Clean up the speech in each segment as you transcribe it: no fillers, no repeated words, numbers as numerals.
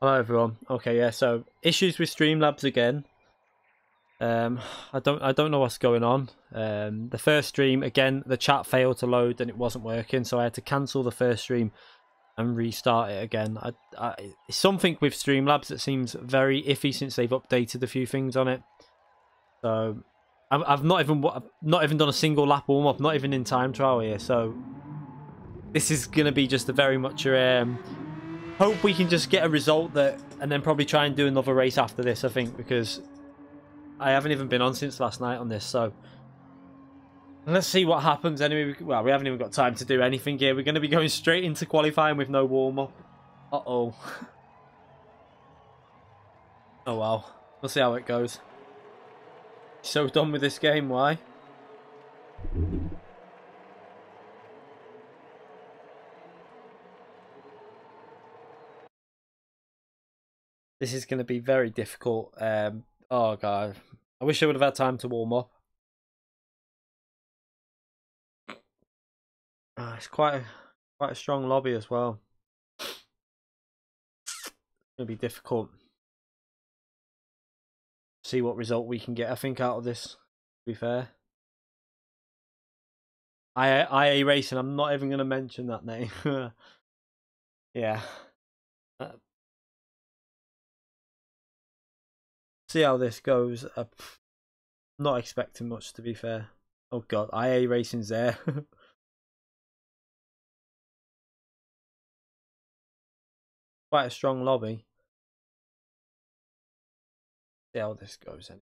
Hello everyone. Okay, yeah, so issues with Streamlabs again. I don't know what's going on. The first stream again, the chat failed to load and it wasn't working, so I had to cancel the first stream and restart it again. It's something with Streamlabs that seems very iffy since they've updated a few things on it. So I've not even done a single lap warm up, not even in time trial here. So this is gonna be just a very much hope we can just get a result that, and then probably try and do another race after this, I think, because I haven't even been on since last night on this. So let's see what happens anyway. Well, we haven't even got time to do anything here. We're going to be going straight into qualifying with no warm-up. Uh-oh. Oh, well. We'll see how it goes. So done with this game, why? This is going to be very difficult. Oh, God. I wish I would have had time to warm up. It's quite a strong lobby as well. It's going to be difficult. See what result we can get, I think, out of this, to be fair. IA Racing, I'm not even going to mention that name. Yeah. See how this goes. Not expecting much, to be fair. Oh god, IA Racing's there. Quite a strong lobby. See how this goes then.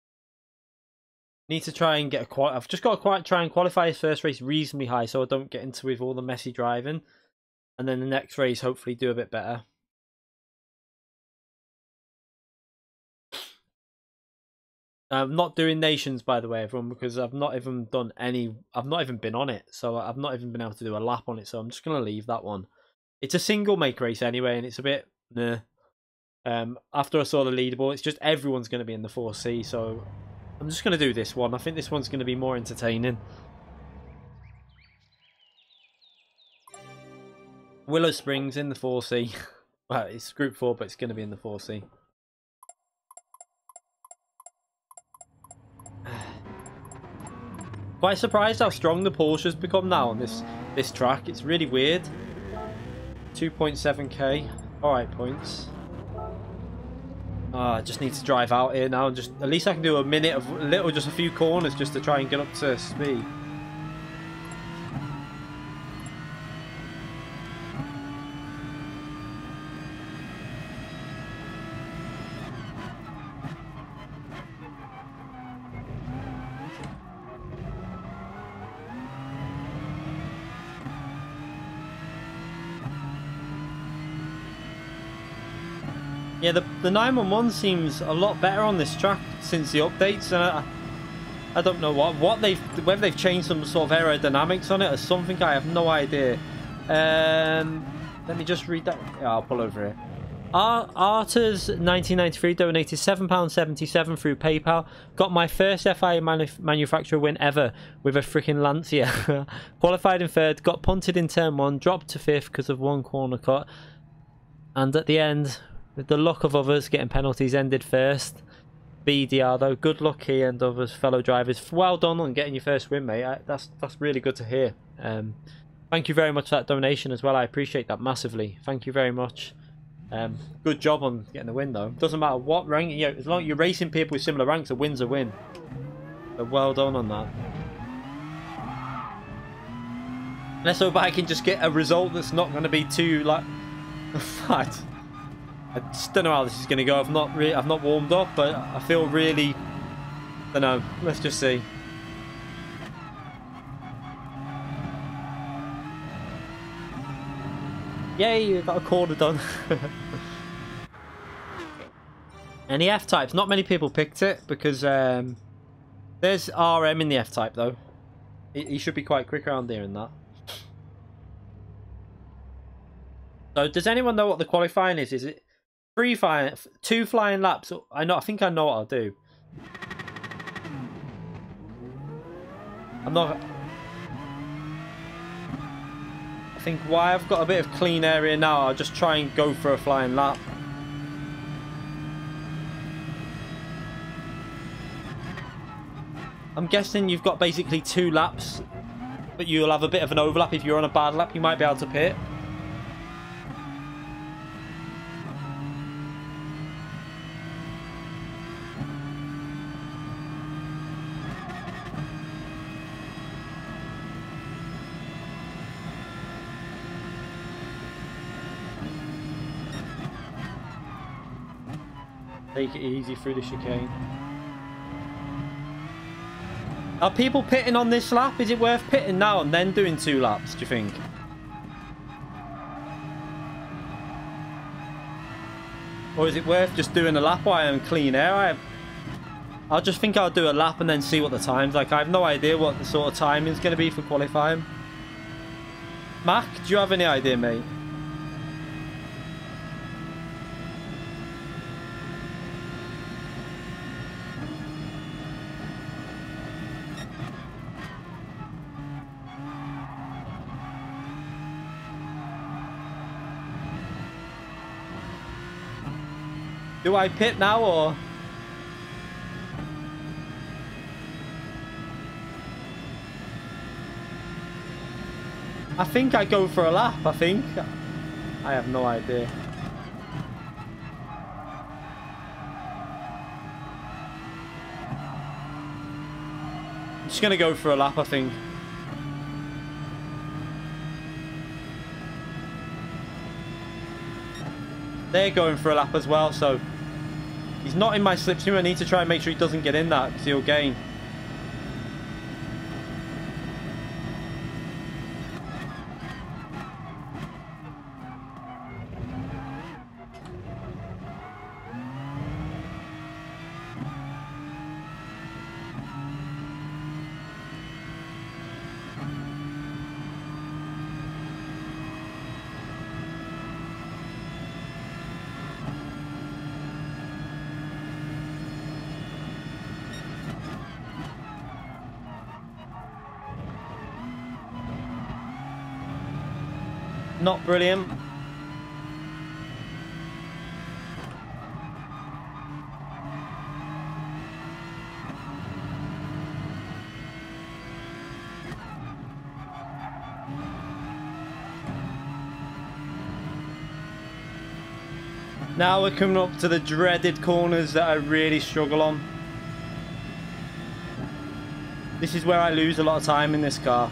Need to try and get a I've just got to try and qualify his first race reasonably high so I don't get into with all the messy driving. And then the next race, hopefully do a bit better. I'm not doing nations, by the way, everyone, because I've not even done any. I've not even been on it, so I've not even been able to do a lap on it. So I'm just gonna leave that one. It's a single make race anyway, and it's a bit meh. After I saw the leaderboard, it's just everyone's gonna be in the 4C, so I'm just gonna do this one. I think this one's gonna be more entertaining. Willow Springs in the 4C. Well, it's Group 4, but it's gonna be in the 4C. Quite surprised how strong the Porsche's become now on this track. It's really weird. 2.7k. Alright, points. I just need to drive out here now. Just at least I can do a minute of just a few corners just to try and get up to speed. Yeah, the 911 seems a lot better on this track since the updates, and I don't know whether they've changed some sort of aerodynamics on it or something. I have no idea. Let me just read that. Yeah, I'll pull over here. Arters 1993 donated £7.77 through PayPal. Got my first FIA manufacturer win ever with a freaking Lancia. Qualified in third, got punted in turn 1, dropped to 5th because of one corner cut, and at the end, with the luck of others getting penalties, ended first. BDR though, good luck here and others, fellow drivers. Well done on getting your first win, mate. That's really good to hear. Thank you very much for that donation as well. I appreciate that massively. Thank you very much. Good job on getting the win though. Doesn't matter what rank, you know, as long as you're racing people with similar ranks, a win's a win. So well done on that. Let's hope I can just get a result that's not going to be too like. I just don't know how this is going to go. I've not warmed up, but I feel really. I don't know. Let's just see. Yay! You got a corner done. And the F types. Not many people picked it because there's RM in the F type though. He should be quite quick around here in that. So does anyone know what the qualifying is? Is it 2 flying laps? I think I know what I'll do. I think why I've got a bit of clean area now, I'll just try and go for a flying lap. I'm guessing you've got basically 2 laps, but you'll have a bit of an overlap. If you're on a bad lap, you might be able to pit. Take it easy through the chicane. Are people pitting on this lap? Is it worth pitting now and then doing 2 laps, do you think? Or is it worth just doing a lap while I'm in clean air? I'll just think I'll do a lap and then see what the time's like. I have no idea what the sort of timing is going to be for qualifying. Mac, do you have any idea, mate? Do I pit now or? I think I go for a lap, I think. I have no idea. I'm just going to go for a lap, I think. They're going for a lap as well, so he's not in my slipstream. I need to try and make sure he doesn't get in that because he'll gain. Not brilliant. Now we're coming up to the dreaded corners that I really struggle on. This is where I lose a lot of time in this car.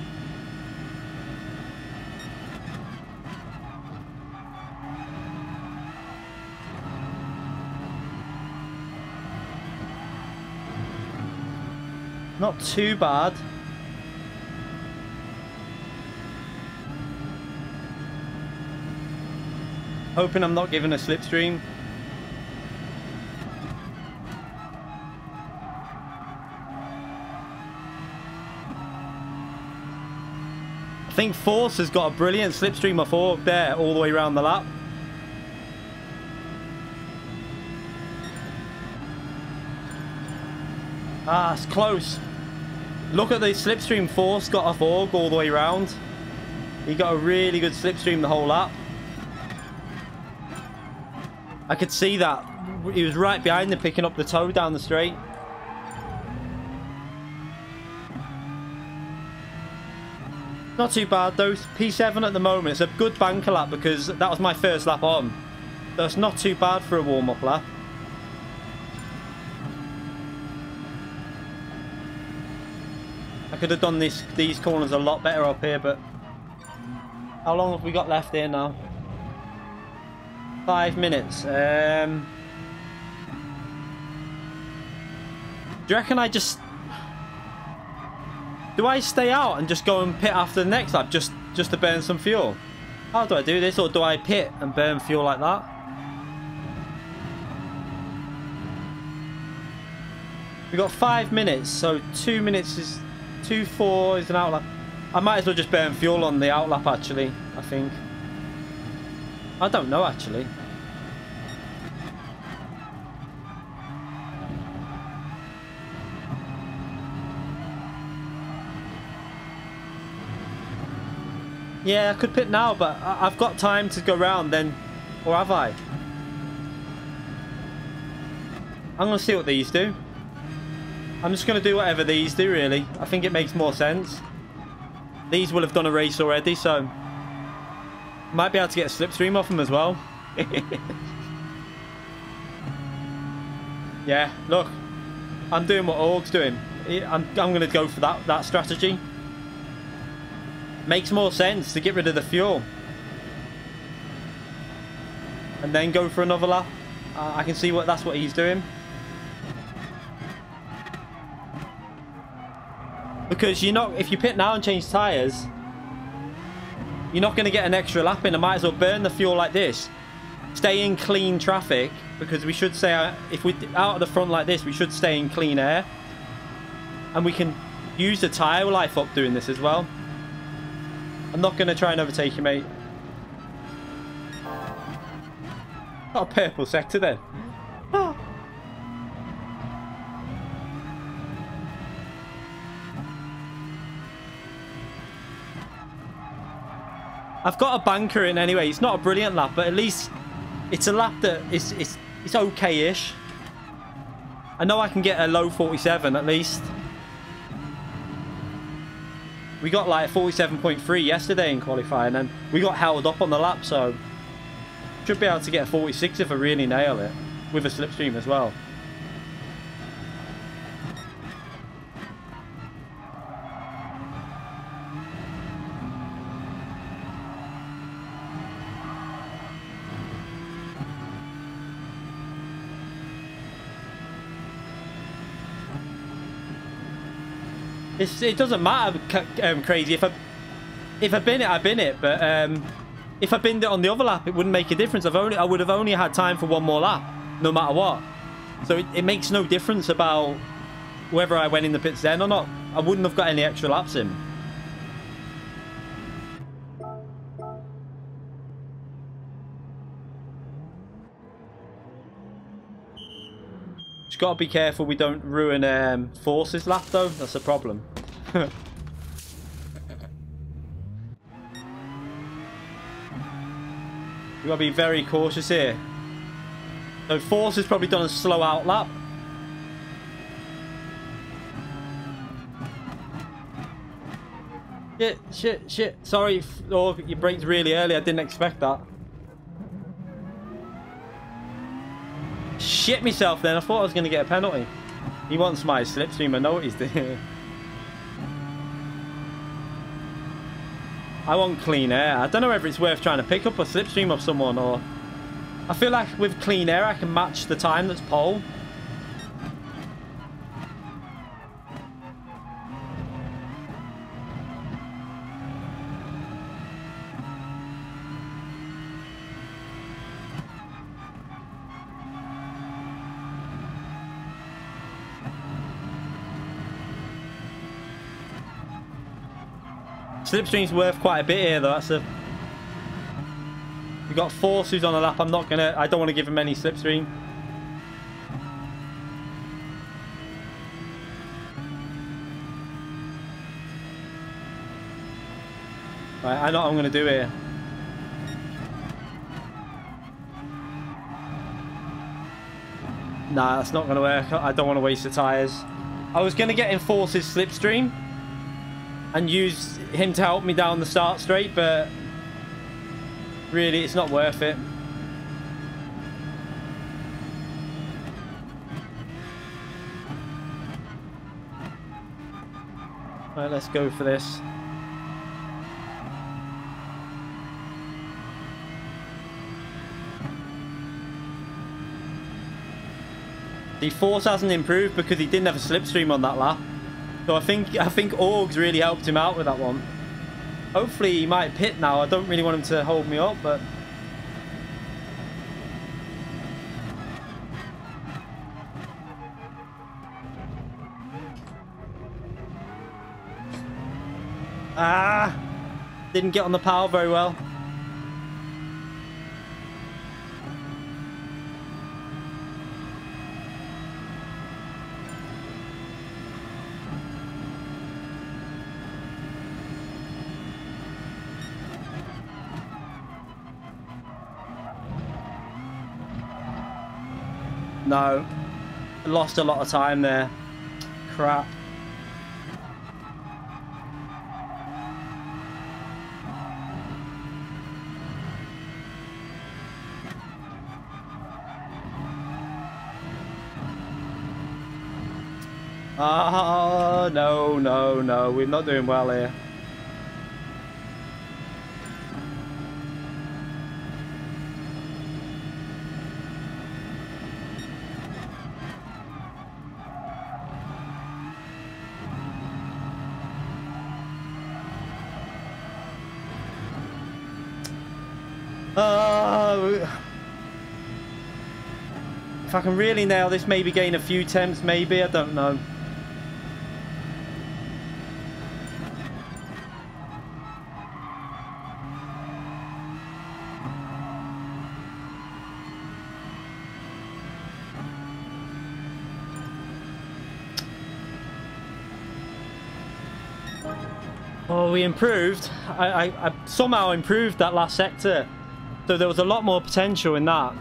Not too bad. Hoping I'm not giving a slipstream. I think Force has got a brilliant slipstream off Org there all the way around the lap. Ah, it's close. Look at the slipstream Force got off Org all the way around. He got a really good slipstream the whole lap. I could see that. He was right behind them picking up the toe down the straight. Not too bad though. P7 at the moment. It's a good banker lap because that was my first lap on. That's not too bad for a warm-up lap. I could have done these corners a lot better up here, but how long have we got left here now? 5 minutes. Do you reckon do I stay out and just go and pit after the next lap just to burn some fuel? How do I do this? Or do I pit and burn fuel like that? We've got 5 minutes, so 2 minutes is 2:04 is an outlap. I might as well just burn fuel on the outlap actually, I think. I don't know actually. Yeah, I could pit now, but I've got time to go round then, or have I? I'm going to see what these do. I'm just going to do whatever these do, really. I think it makes more sense. These will have done a race already, so might be able to get a slipstream off them as well. Yeah, look, I'm doing what Org's doing. I'm going to go for that strategy. Makes more sense to get rid of the fuel and then go for another lap. I can see that's what he's doing. Because if you pit now and change tyres, you're not going to get an extra lap in. I might as well burn the fuel like this. Stay in clean traffic, because we should say, if we're out of the front like this, we should stay in clean air. And we can use the tyre life up doing this as well. I'm not going to try and overtake you, mate. Got a purple sector then. Oh. I've got a banker in anyway. It's not a brilliant lap, but at least it's a lap that it's okay-ish. I know I can get a low 47 at least. We got like 47.3 yesterday in qualifying, and we got held up on the lap, so should be able to get a 46 if I really nail it, with a slipstream as well. It doesn't matter, crazy. If I bin it, I bin it. But if I binned it on the other lap, it wouldn't make a difference. I would have only had time for one more lap, no matter what. So it makes no difference about whether I went in the pits then or not. I wouldn't have got any extra laps in. Got to be careful we don't ruin Force's lap though. That's a problem. We've got to be very cautious here. So Force has probably done a slow out lap. Shit. Sorry, oh, you braked really early. I didn't expect that. Shit myself then. I thought I was going to get a penalty. He wants my slipstream. I know what he's doing. I want clean air. I don't know whether it's worth trying to pick up a slipstream of someone, or... I feel like with clean air I can match the time that's pole. Slipstream's worth quite a bit here though. That's a... We've got Force who's on the lap. I don't want to give him any slipstream. Right, I know what I'm going to do here. Nah, that's not going to work. I don't want to waste the tyres. I was going to get in Force's slipstream and use him to help me down the start straight, but really it's not worth it. Right, let's go for this. The Force hasn't improved because he didn't have a slipstream on that lap. So I think Orgs really helped him out with that one. Hopefully he might pit now. I don't really want him to hold me up, but... Ah! Didn't get on the power very well. No, lost a lot of time there. Crap. Oh, no. We're not doing well here. If I can really nail this, maybe gain a few temps, maybe, I don't know. Oh, we improved. I somehow improved that last sector. So there was a lot more potential in that.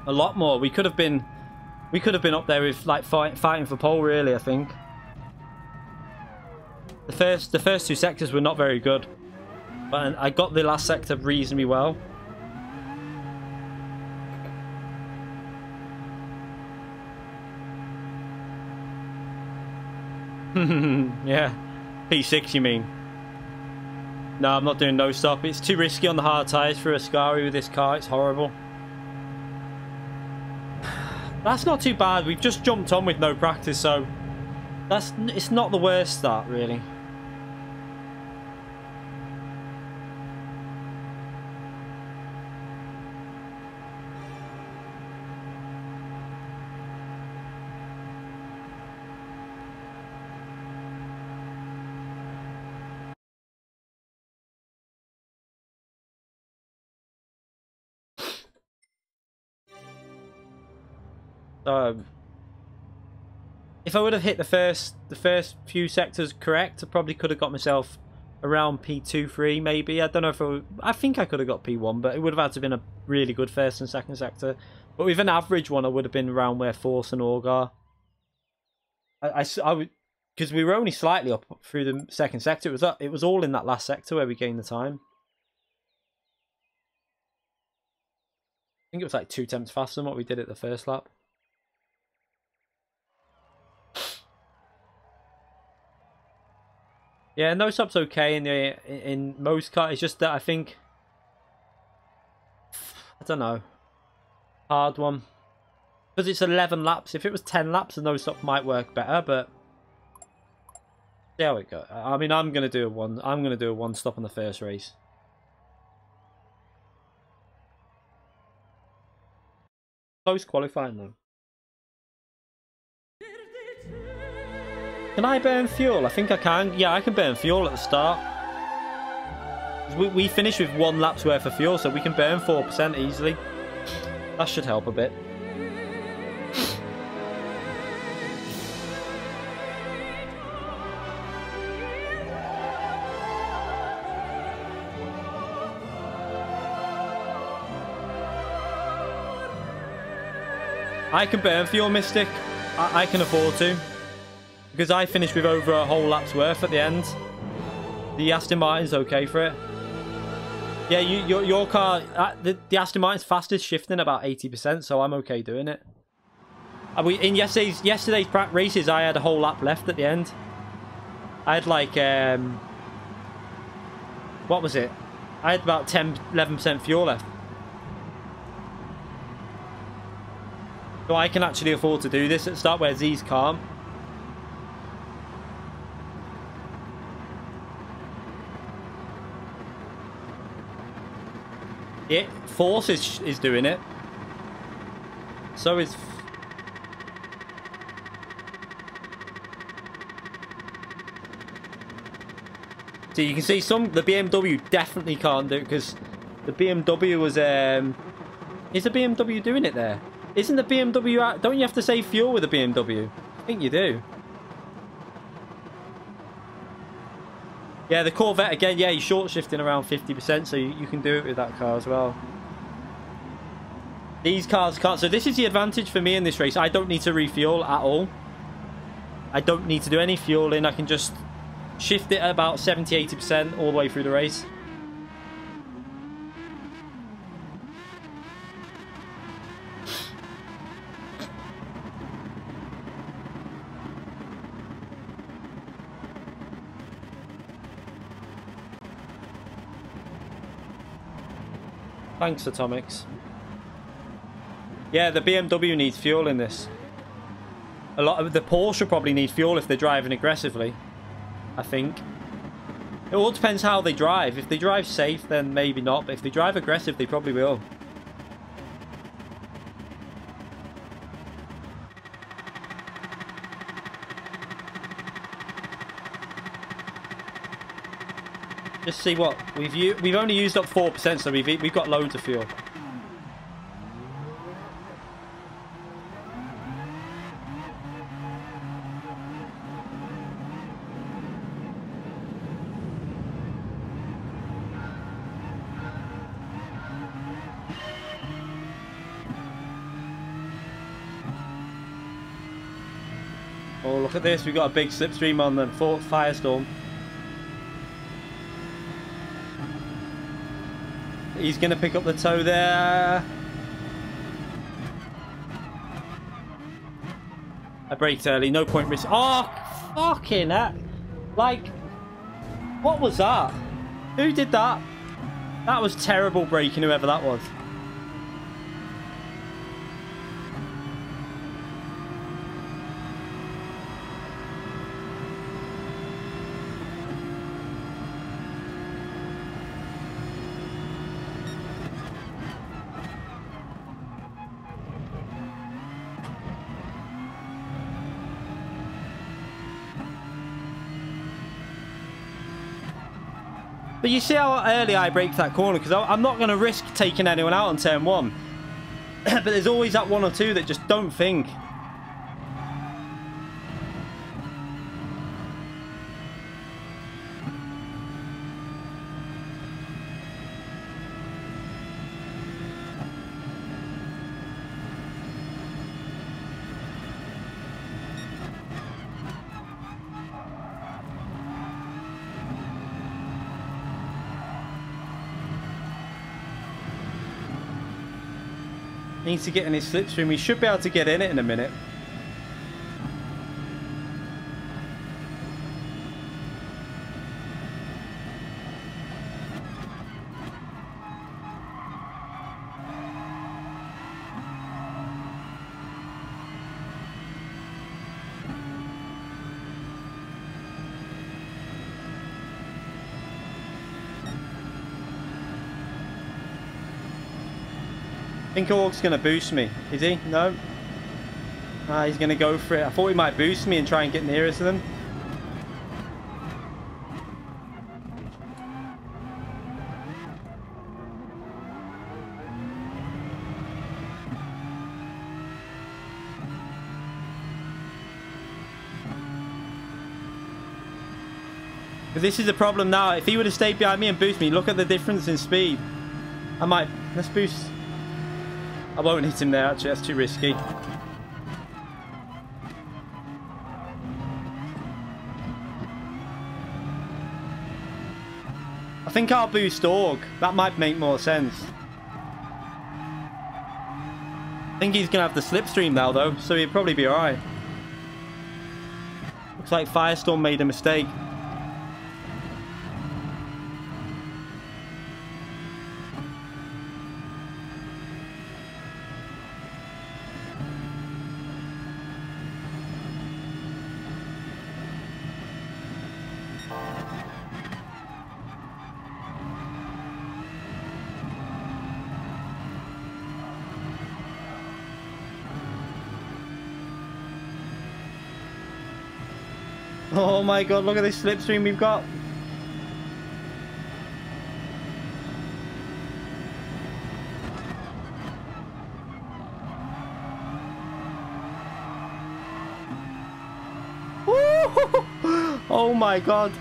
A lot more. We could have been up there with like fighting for pole, really, I think. The first two sectors were not very good. But I got the last sector reasonably well. Yeah. P6 you mean? No, I'm not doing no stop. It's too risky on the hard tyres for a Ascari with this car. It's horrible. That's not too bad. We've just jumped on with no practice, so it's not the worst start, really. If I would have hit the first few sectors correct, I probably could have got myself around P2, 3 maybe. I don't know if I think I could have got P1, but it would have had to have been a really good first and second sector. But with an average one, I would have been around where Force and Org are. I would, because we were only slightly up through the second sector. It was all in that last sector where we gained the time. I think it was like 2 tenths faster than what we did at the first lap. Yeah, no sub's okay in most cars. It's just that I think, I don't know, hard one, because it's 11 laps. If it was 10 laps, the no stop might work better. But see how it goes. I mean, I'm gonna do a one stop on the first race. Close qualifying though. Can I burn fuel? I think I can. Yeah, I can burn fuel at the start. We finished with 1 lap's worth of fuel, so we can burn 4% easily. That should help a bit. I can burn fuel, Mystic. I can afford to. Because I finished with over a whole lap's worth at the end. The Aston Martin's okay for it. Yeah, your car, the Aston Martin's fastest shifting about 80%, so I'm okay doing it. In yesterday's races, I had a whole lap left at the end. I had like, what was it? I had about 11% fuel left. So I can actually afford to do this at the start, where Z's can't. Yeah, Force is doing it. So is... So you can see the BMW definitely can't do it, because the BMW was... Is the BMW doing it there? Isn't the BMW out? Don't you have to save fuel with the BMW? I think you do. Yeah, the Corvette, again, yeah, you're short shifting around 50%, so you can do it with that car as well. These cars can't. So this is the advantage for me in this race. I don't need to refuel at all. I don't need to do any fueling. I can just shift it at about 70-80% all the way through the race. Thanks, Atomics. Yeah, the BMW needs fuel in this. A lot of the Porsche probably need fuel if they're driving aggressively, I think. It all depends how they drive. If they drive safe, then maybe not. But if they drive aggressive, they probably will. Just see what we've only used up 4%, so we've got loads of fuel. Oh, look at this. We've got a big slipstream on the Firestorm. He's going to pick up the toe there. I braked early. No point risk. Oh, fucking heck. Like, what was that? Who did that? That was terrible braking, whoever that was. But you see how early I braked that corner, because I'm not going to risk taking anyone out on turn 1. But there's always that 1 or 2 that just don't think. Needs to get in his slipstream. We should be able to get in it in a minute. I think Org's going to boost me. Is he? No? Ah, he's going to go for it. I thought he might boost me and try and get nearer to them. But this is the problem now. If he would have stayed behind me and boosted me, look at the difference in speed. I might... Let's boost... I won't hit him there, actually. That's too risky. I think I'll boost Org. That might make more sense. I think he's going to have the slipstream now, though, so he'll probably be alright. Looks like Firestorm made a mistake. Oh my god, look at this slipstream we've got. Oh my god.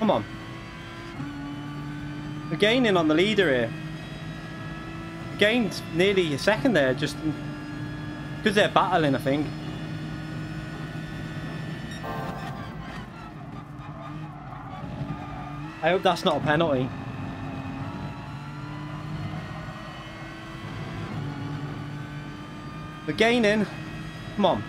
Come on. We're gaining on the leader here. We gained nearly a second there, just because they're battling, I think. I hope that's not a penalty. We're gaining. Come on.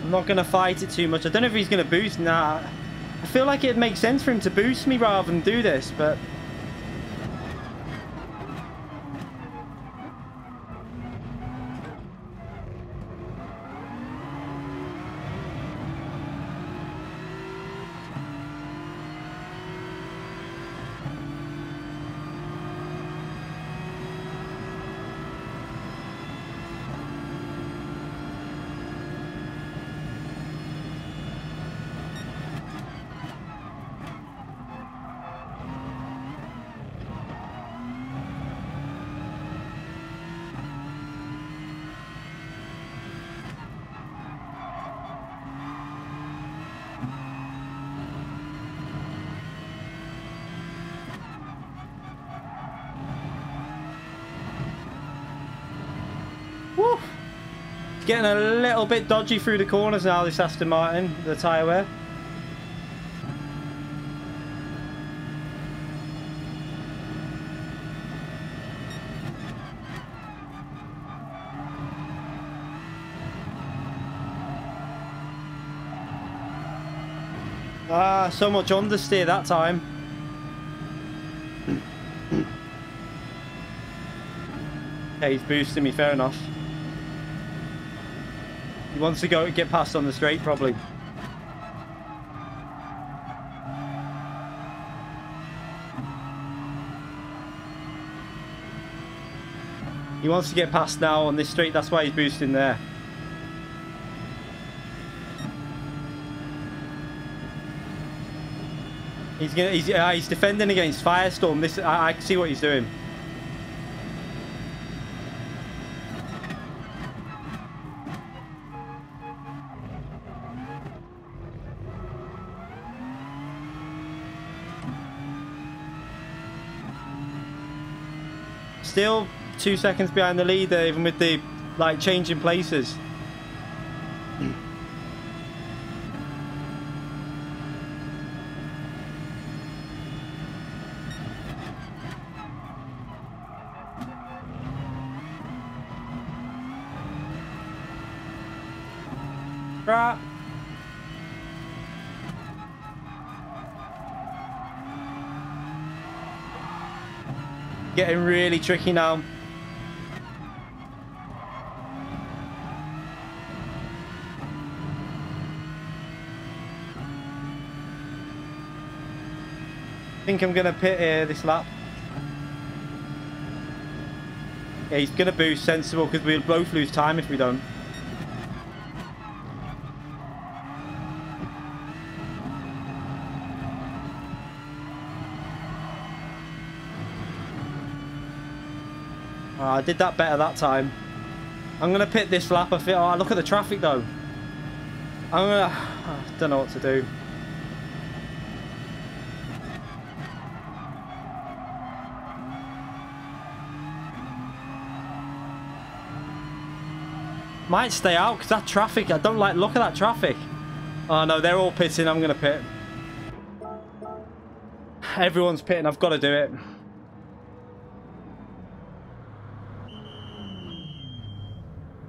I'm not going to fight it too much. I don't know if he's going to boost. Nah. I feel like it'd make sense for him to boost me rather than do this, but... getting a little bit dodgy through the corners now, this Aston Martin, the tyre wear. Ah, so much understeer that time. Okay, he's boosting me, fair enough. He wants to get past on the straight, probably. He wants to get past now on this straight, that's why he's boosting there. He's defending against Firestorm. I see what he's doing. Still 2 seconds behind the leader, even with the changing places. Right. Getting really tricky now. I think I'm gonna pit here this lap. Yeah, he's gonna boost sensible because we'll both lose time if we don't. Oh, I did that better that time. I'm gonna pit this lap. I feel. Oh, look at the traffic though. I don't know what to do. Might stay out because that traffic. I don't like. Look at that traffic. Oh no, they're all pitting. I'm gonna pit. Everyone's pitting. I've got to do it.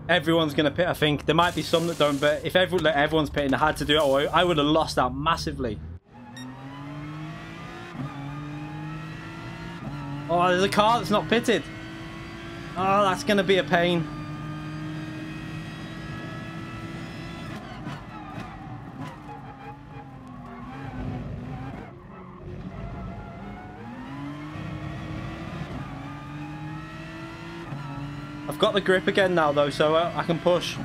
Everyone's going to pit, I think. There might be some that don't, but if everyone's pitting, I had to do it, or I would have lost out massively. Oh, there's a car that's not pitted. Oh, that's going to be a pain. I've got the grip again now though, so I can push.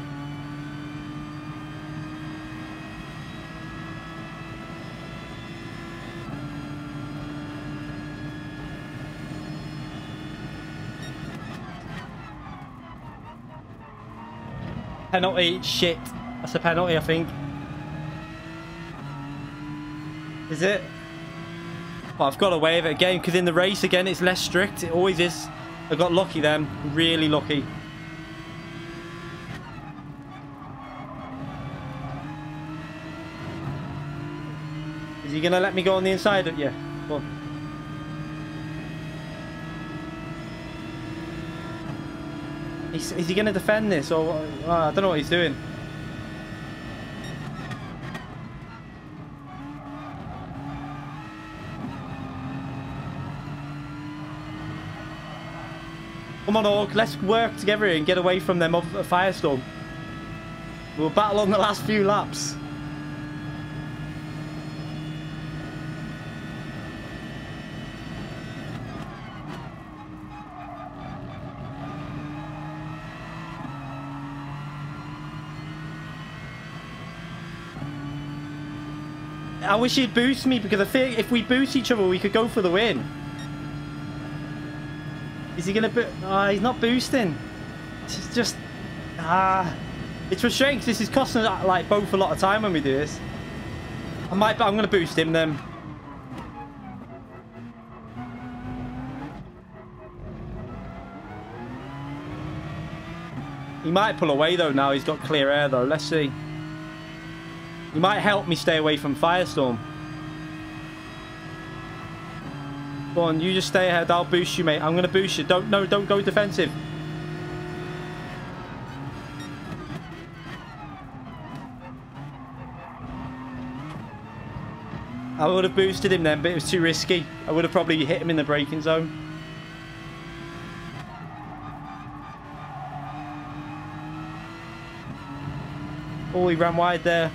Penalty, shit. That's a penalty, I think. Is it? Well, I've got away with it again because in the race again it's less strict. It always is. I got lucky then, really lucky. Is he gonna let me go on the inside of you? Go on. Is he gonna defend this or I don't know what he's doing. Come on, Orc, let's work together and get away from them of a Firestorm. We'll battle on the last few laps. I wish he'd boost me because I think if we boost each other, we could go for the win. Is he gonna boost? Oh, he's not boosting. It's just it's frustrating because this is costing us both a lot of time when we do this. I'm gonna boost him then. He might pull away though now. He's got clear air though. Let's see. He might help me stay away from Firestorm. Go on, you just stay ahead. I'll boost you, mate. I'm going to boost you. Don't go defensive. I would have boosted him then, but it was too risky. I would have probably hit him in the braking zone. Oh, he ran wide there.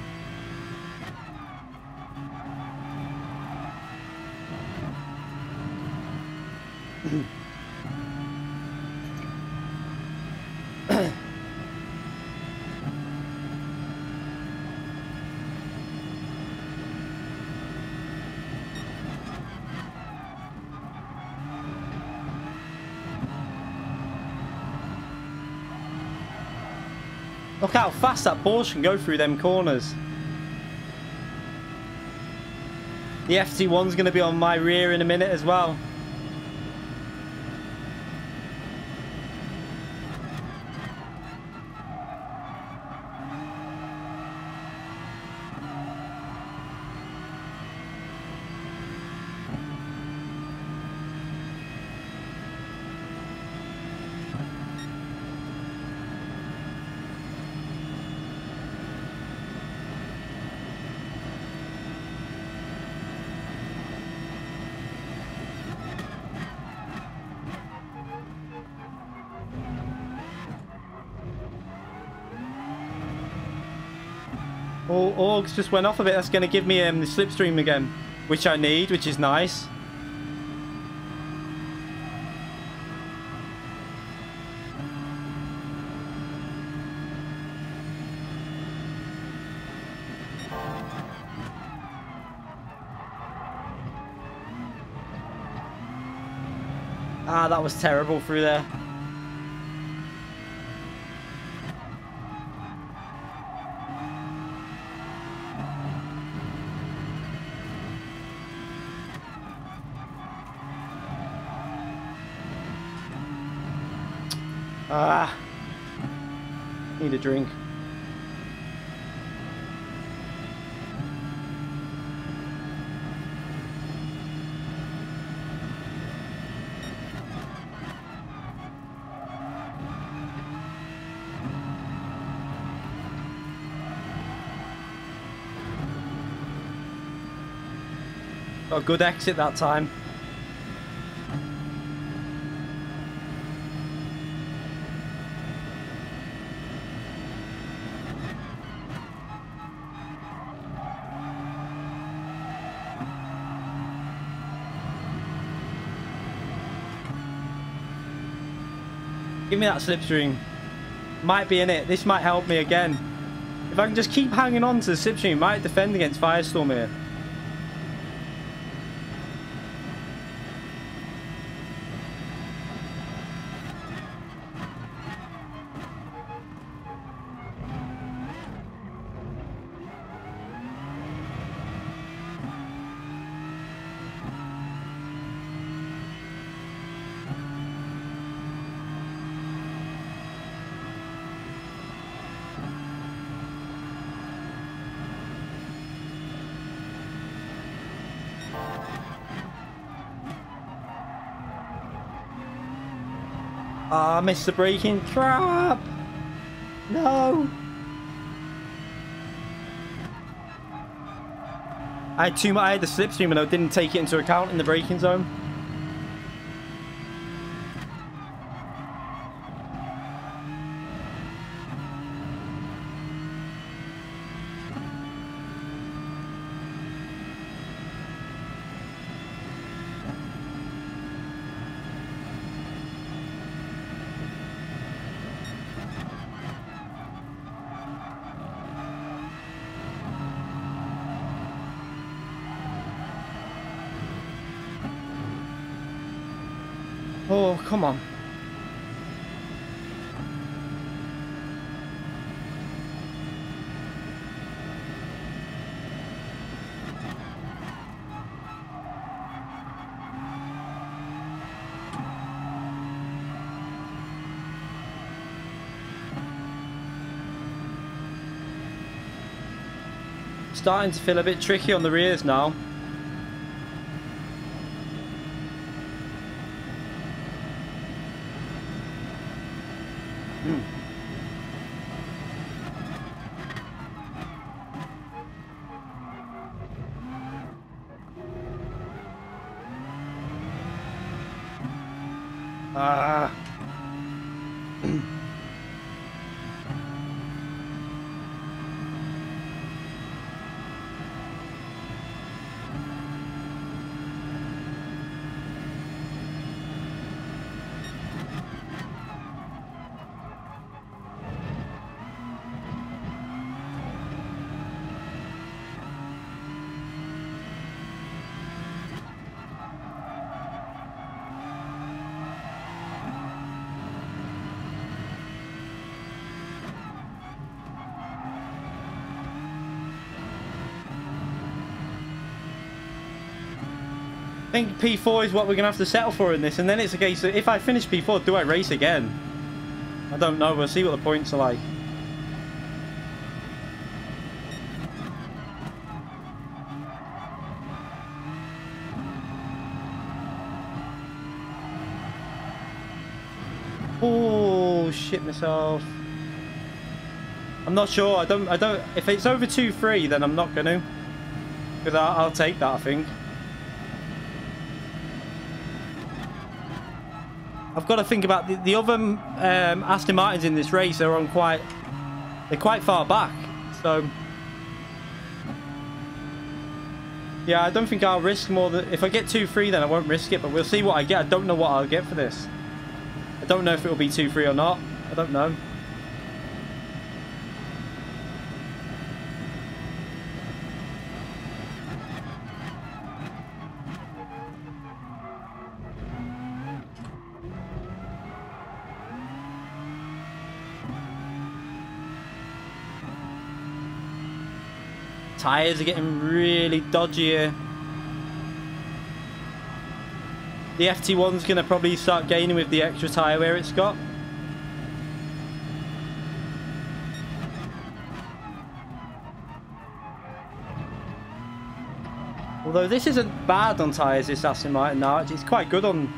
Look how fast that Porsche can go through them corners. The FT1's going to be on my rear in a minute as well. Oh, Orgs just went off a bit. That's going to give me the slipstream again, which I need, which is nice. Ah, that was terrible through there. Ah, need a drink. Got a good exit that time. Give me that slipstream. Might be in it. This might help me again. If I can just keep hanging on to the slipstream, might defend against Firestorm here. Ah, I missed the braking trap. No. I had the slipstream and I didn't take it into account in the braking zone. Oh, come on. Starting to feel a bit tricky on the rears now. Ah. I think P4 is what we're going to have to settle for in this, and then it's a case of, if I finish P4, do I race again? I don't know, we'll see what the points are like. Oh, shit myself. I'm not sure, I don't, if it's over 2-3, then I'm not going to. Because I'll take that, I think. I've got to think about the other Aston Martins in this race are on they're quite far back, so yeah, I don't think I'll risk more than, if I get 2-3 then I won't risk it, but we'll see what I get. I don't know what I'll get for this. I don't know if it'll be 2-3 or not. I don't know. Tyres are getting really dodgy here. The FT1's going to probably start gaining with the extra tyre wear it's got. Although this isn't bad on tyres, this Aston Martin now. It's quite good on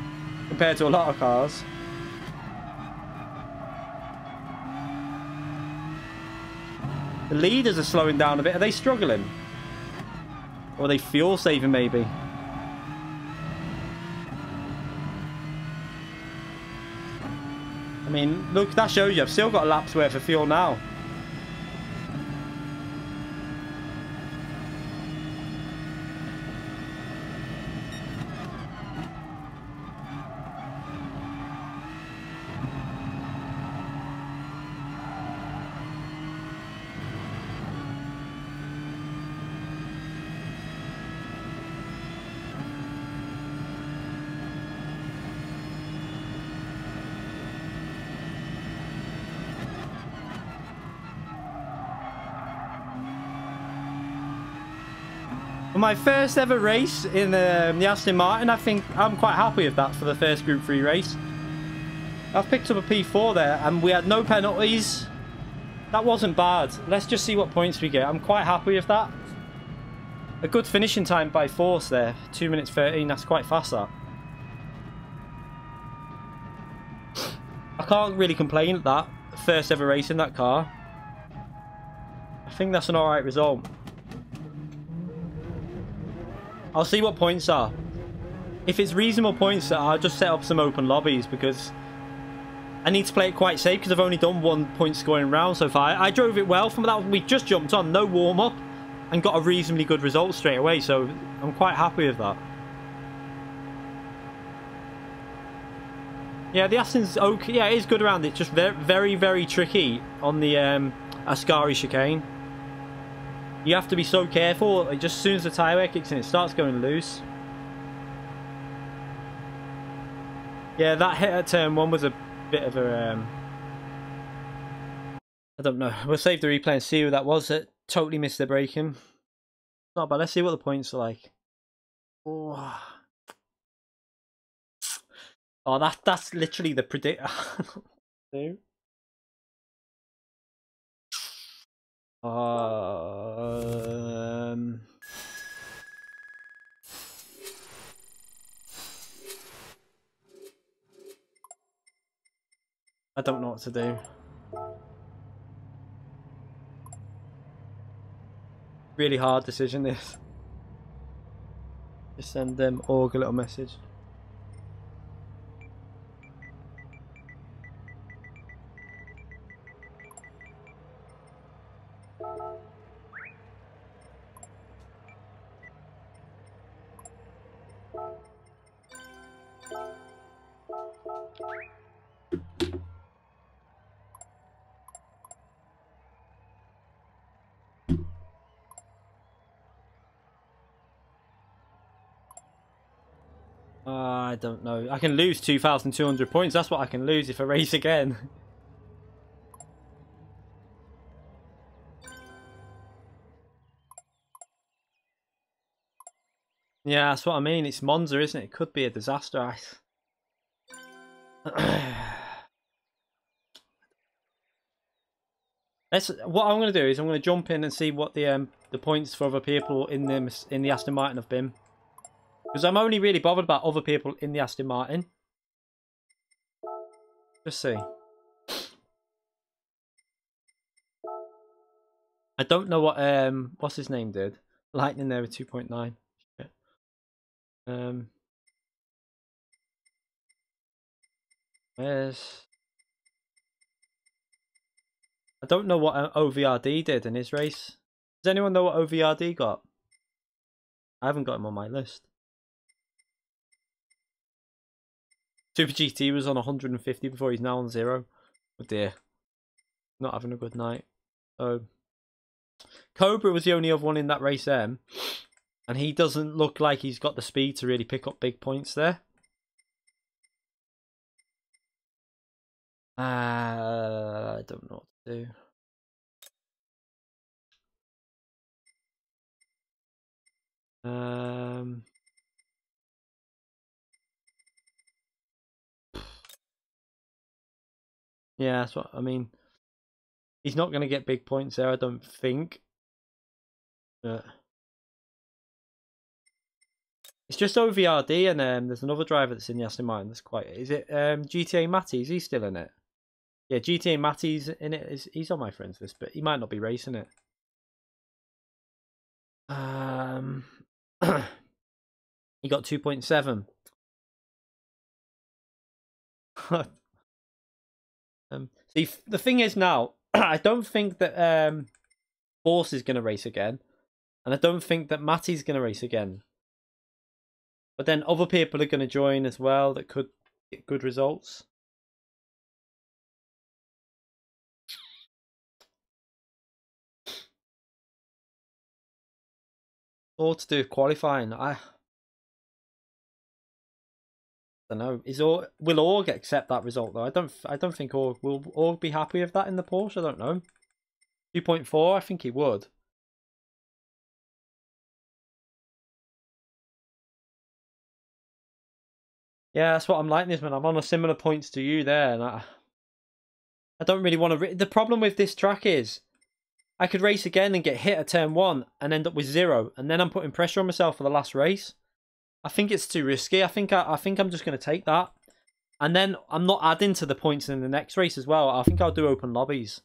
compared to a lot of cars. The leaders are slowing down a bit. Are they struggling? Or are they fuel saving maybe? I mean, look, that shows you I've still got a lap's worth of fuel now. For my first ever race in the Aston Martin, I think I'm quite happy with that for the first Group 3 race. I've picked up a P4 there and we had no penalties. That wasn't bad. Let's just see what points we get. I'm quite happy with that. A good finishing time by force there. 2 minutes 13, that's quite fast that. I can't really complain at that. First ever race in that car. I think that's an alright result. I'll see what points are. If it's reasonable points, I'll just set up some open lobbies because I need to play it quite safe because I've only done 1 point scoring round so far. I drove it well from that. We just jumped on, no warm up, and got a reasonably good result straight away. So I'm quite happy with that. Yeah, the Aston's okay. Yeah, it is good around. It's just very, very tricky on the Ascari chicane. You have to be so careful. Just as soon as the tyre wear kicks in, it starts going loose. Yeah, that hit at turn 1 was a bit of a... I don't know. We'll save the replay and see who that was that totally missed their braking. Not bad. Let's see what the points are like. Oh, that's literally the predict... I don't know what to do. Really hard decision this. Just send them Org a little message. I don't know. I can lose 2,200 points. That's what I can lose if I race again. Yeah, that's what I mean. It's Monza, isn't it? It could be a disaster. What I'm going to do is I'm going to jump in and see what the points for other people in the Aston Martin have been. Because I'm only really bothered about other people in the Aston Martin. Just see. I don't know what what's his name did. Lightning there with 2.9. Where's... I don't know what OVRD did in his race. Does anyone know what OVRD got? I haven't got him on my list. Super GT was on 150 before, he's now on 0. Oh dear. Not having a good night. So Cobra was the only other one in that race and he doesn't look like he's got the speed to really pick up big points there. I don't know what to do. Yeah, that's what I mean. He's not going to get big points there, I don't think. But it's just OVRD and there's another driver that's in the Aston Martin that's quite... Is it GTA Matty? Is he still in it? Yeah, GTA Matty's in it. He's on my friends list, but he might not be racing it. He got 2.7. See, the thing is now, I don't think that Force is going to race again, and I don't think that Matty's going to race again. But then other people are going to join as well that could get good results. All to do with qualifying. I don't know. Will Org accept that result though? I don't think Org will be happy with that in the Porsche. I don't know. 2.4, I think he would. Yeah, that's what I'm like this, man. I'm on a similar points to you there, and I don't really want to... The problem with this track is I could race again and get hit at turn 1 and end up with 0, and then I'm putting pressure on myself for the last race. I think it's too risky. I think I'm just going to take that, and then I'm not adding to the points in the next race as well. I think I'll do open lobbies.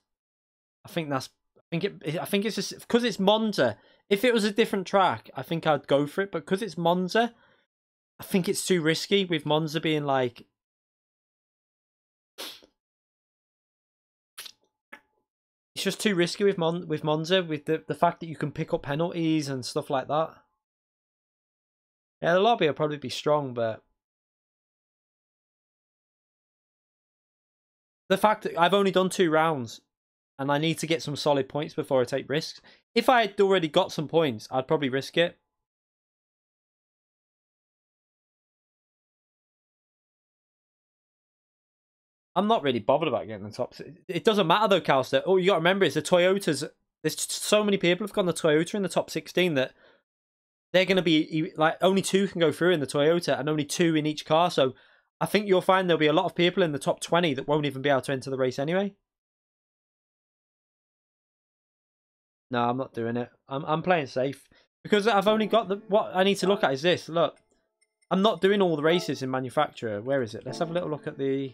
I think it's just because it's Monza. If it was a different track, I think I'd go for it, but because it's Monza, I think it's too risky with Monza being like... It's just too risky with Monza, with the fact that you can pick up penalties and stuff like that. Yeah, the lobby will probably be strong, but... The fact that I've only done 2 rounds, and I need to get some solid points before I take risks. If I had already got some points, I'd probably risk it. I'm not really bothered about getting the top. It doesn't matter though, Calster. Oh, you got to remember, it's the Toyotas. There's so many people have gone the Toyota in the top 16 that they're going to be like only 2 can go through in the Toyota and only 2 in each car. So I think you'll find there'll be a lot of people in the top 20 that won't even be able to enter the race anyway. No, I'm not doing it. I'm playing safe because I've only got what I need to look at is this. Look, I'm not doing all the races in manufacturer. Where is it? Let's have a little look at the...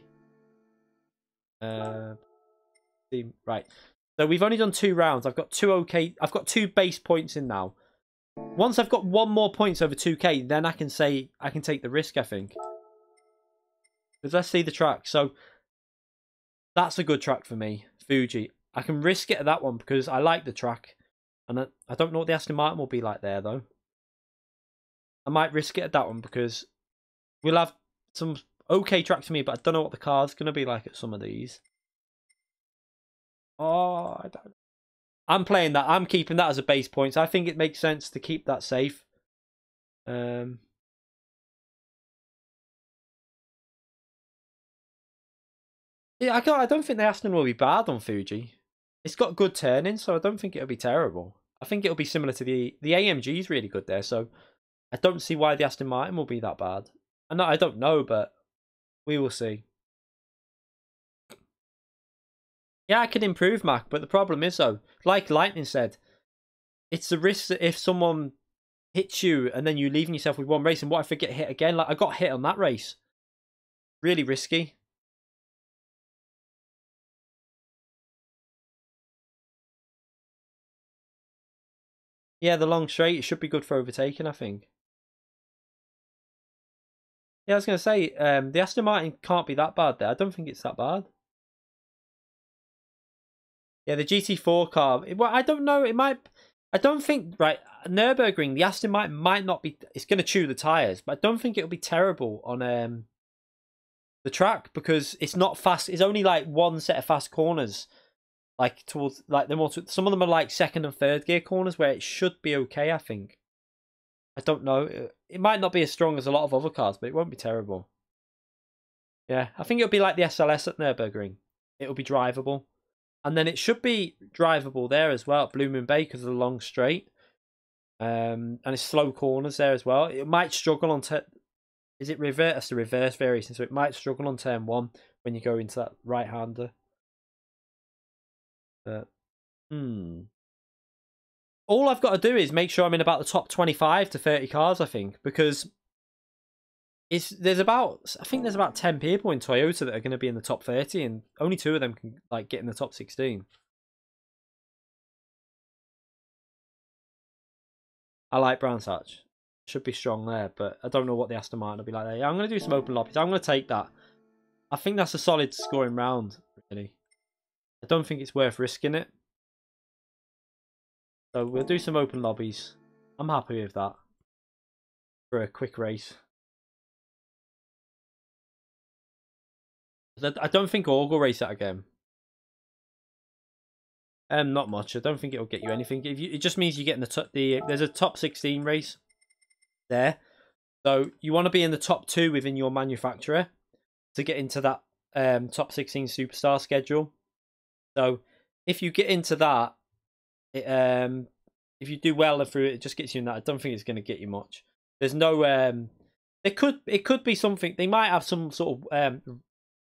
Right. So we've only done 2 rounds. I've got 2 okay. I've got 2 base points in now. Once I've got 1 more points over 2k, then I can say I can take the risk, I think. Because let's see the track. So that's a good track for me, Fuji. I can risk it at that one because I like the track. And I don't know what the Aston Martin will be like there, though. I might risk it at that one because we'll have some okay tracks for me, but I don't know what the car's going to be like at some of these. Oh, I don't. I'm playing that. I'm keeping that as a base point. So I think it makes sense to keep that safe. Yeah, I don't think the Aston will be bad on Fuji. It's got good turning, so I don't think it'll be terrible. I think it'll be similar to the AMG is really good there, so I don't see why the Aston Martin will be that bad. I don't know, but we will see. Yeah, I can improve, Mac, but the problem is, though, like Lightning said, it's the risk that if someone hits you and then you leaving yourself with 1 race, and what if I get hit again? Like, I got hit on that race. Really risky. Yeah, the long straight, it should be good for overtaking, I think. Yeah, I was going to say, the Aston Martin can't be that bad there. I don't think it's that bad. Yeah, the GT4 car. Well, I don't know. It might. I don't think. Right, Nürburgring. The Aston Martin might not be. It's going to chew the tires, but I don't think it'll be terrible on the track because it's not fast. It's only like 1 set of fast corners. Like towards like the more. Some of them are like 2nd and 3rd gear corners where it should be okay. I think. I don't know. It might not be as strong as a lot of other cars, but it won't be terrible. Yeah, I think it'll be like the SLS at Nürburgring. It'll be drivable. And then it should be drivable there as well at Blue Moon Bay because of the long straight. And it's slow corners there as well. It might struggle on... Is it reverse? That's the reverse variation. So it might struggle on turn 1 when you go into that right-hander. But, all I've got to do is make sure I'm in about the top 25 to 30 cars, I think. Because I think there's about 10 people in Toyota that are going to be in the top 30, and only 2 of them can like get in the top 16. I like Brands Hatch. Should be strong there, but I don't know what the Aston Martin will be like there. Yeah, I'm going to do some open lobbies. I'm going to take that. I think that's a solid scoring round, really. I don't think it's worth risking it. So we'll do some open lobbies. I'm happy with that. For a quick race. I don't think Org will race that again. Not much. I don't think it'll get you anything. It just means you get in there's a top 16 race there. So you want to be in the top 2 within your manufacturer to get into that top 16 superstar schedule. So if you get into that, if you do well through it, it just gets you in that. I don't think it's going to get you much. There's no it could be something. They might have some sort of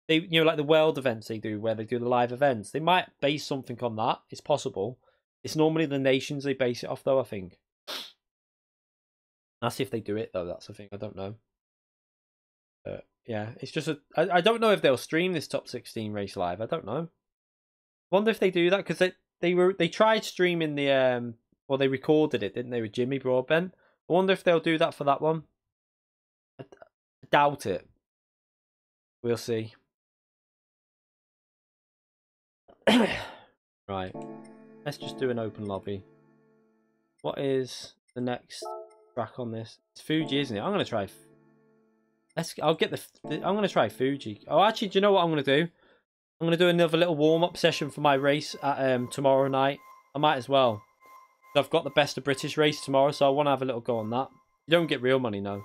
like the world events they do where they do the live events. They might base something on that. It's possible. It's normally the nations they base it off, though, I think. That's if they do it, though. That's the thing. I don't know. But yeah, it's just I don't know if they'll stream this top 16 race live. I don't know. Wonder if they do that because they tried streaming the well, they recorded it, didn't they, with Jimmy Broadbent? I wonder if they'll do that for that one. I doubt it. We'll see. Right, let's just do an open lobby. What is the next track on this? It's Fuji, isn't it? I'm gonna try. I'm gonna try Fuji. Oh, actually, do you know what I'm gonna do? I'm gonna do another little warm-up session for my race at tomorrow night. I might as well. I've got the best of British race tomorrow, so I want to have a little go on that. You don't get real money, no.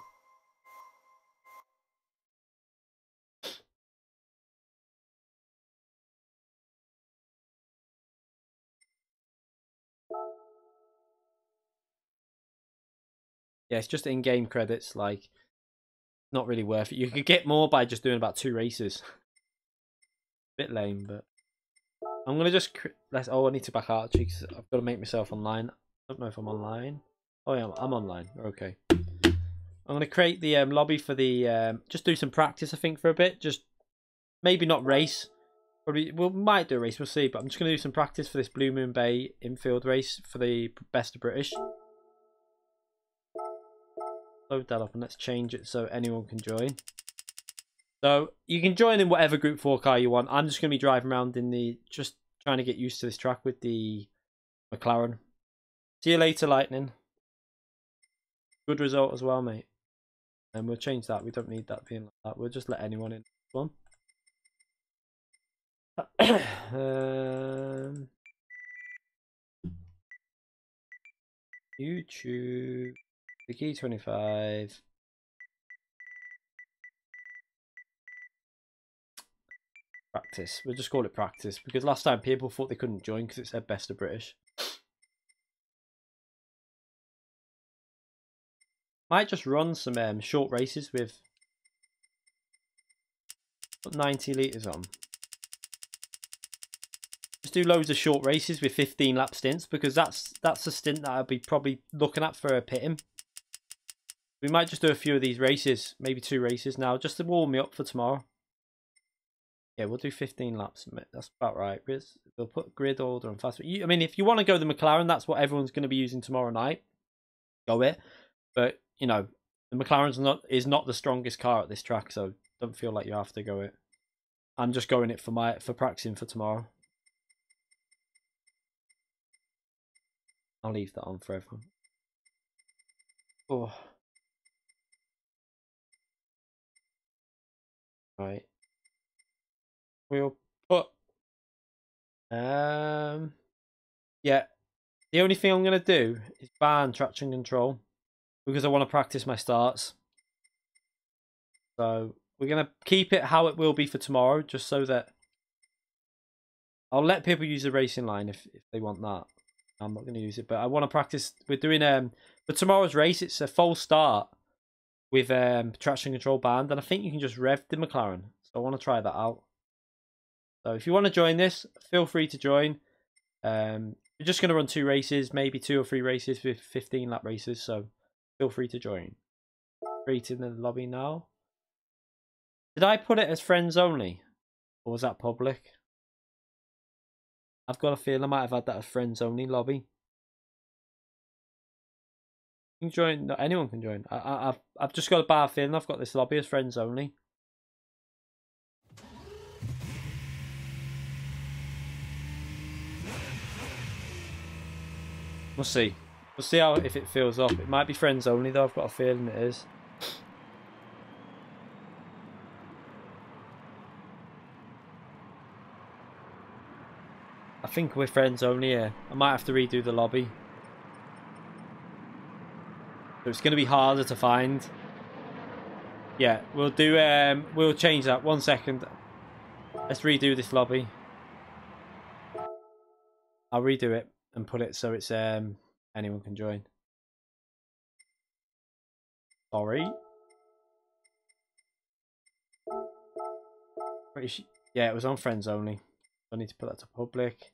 Yeah, it's just in-game credits, like, not really worth it. You could get more by just doing about 2 races. Bit lame, but... I'm going to just... Oh, I need to back out, actually, because I've got to make myself online. I don't know if I'm online. Oh, yeah, I'm online. Okay. I'm going to create the lobby for the... just do some practice, I think, for a bit. Just maybe not race. Probably we might do a race. We'll see. But I'm just going to do some practice for this Blue Moon Bay infield race for the best of British. Load that up and let's change it so anyone can join. So you can join in whatever Group 4 car you want. I'm just going to be driving around in the, just trying to get used to this track with the McLaren. See you later, Lightning. Good result as well, mate. And we'll change that. We don't need that being like that. We'll just let anyone in. One. YouTube. The key 25. Practice. We'll just call it practice because last time people thought they couldn't join because it said best of British. Might just run some short races with, put 90 litres on. Just do loads of short races with 15 lap stints because that's a stint that I'll be probably looking at for a pitting. We might just do a few of these races, maybe 2 races now, just to warm me up for tomorrow. Yeah, we'll do 15 laps. That's about right. We'll put grid order and fast. I mean, if you want to go the McLaren, that's what everyone's going to be using tomorrow night. Go it. But you know, the McLaren's not the strongest car at this track, so don't feel like you have to go it. I'm just going it for practicing for tomorrow. I'll leave that on for everyone. Oh. Right. We'll put yeah. The only thing I'm gonna do is ban traction control because I want to practice my starts. So we're gonna keep it how it will be for tomorrow, just so that I'll let people use the racing line if they want that. I'm not gonna use it, but I want to practice. We're doing for tomorrow's race. It's a full start with traction control banned, and I think you can just rev the McLaren. So I want to try that out. So if you want to join this, feel free to join. We're just going to run 2 races, maybe 2 or 3 races with 15 lap races. So feel free to join. Creating the lobby now. Did I put it as friends only? Or was that public? I've got a feeling I might have had that as friends only lobby. You can join. No, anyone can join. I've just got a bad feeling I've got this lobby as friends only. We'll see. We'll see how if it fills up. It might be friends only though. I've got a feeling it is. I think we're friends only here. I might have to redo the lobby. So it's going to be harder to find. Yeah, we'll do. We'll change that. 1 second. Let's redo this lobby. I'll redo it and put it so it's anyone can join. Sorry. Yeah, it was on friends only. I need to put that to public.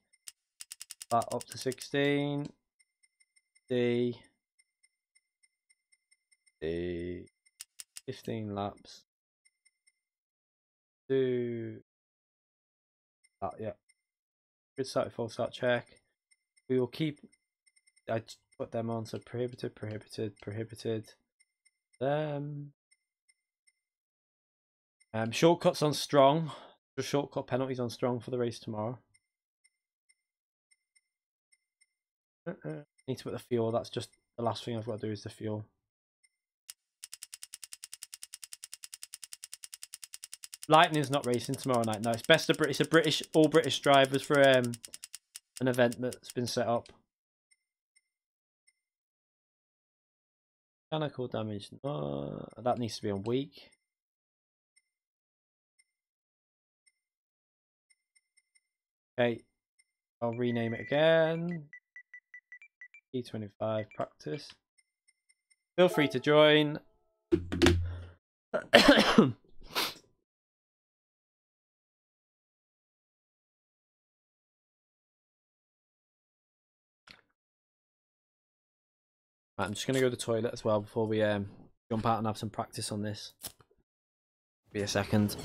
That up to 16. The 15 laps. Do that, yeah. Grid start, full start check. We will keep. I put them on, so prohibited. Shortcuts on strong. Just shortcut penalties on strong for the race tomorrow. Need to put the fuel. That's just the last thing I've got to do is the fuel. Lightning's not racing tomorrow night. No, it's best of British. It's a British, all British drivers for an event that's been set up. Mechanical damage. That needs to be on weak. Okay, I'll rename it again. E25 practice. Feel free to join. Right, I'm just going to go to the toilet as well before we jump out and have some practice on this. Be a second.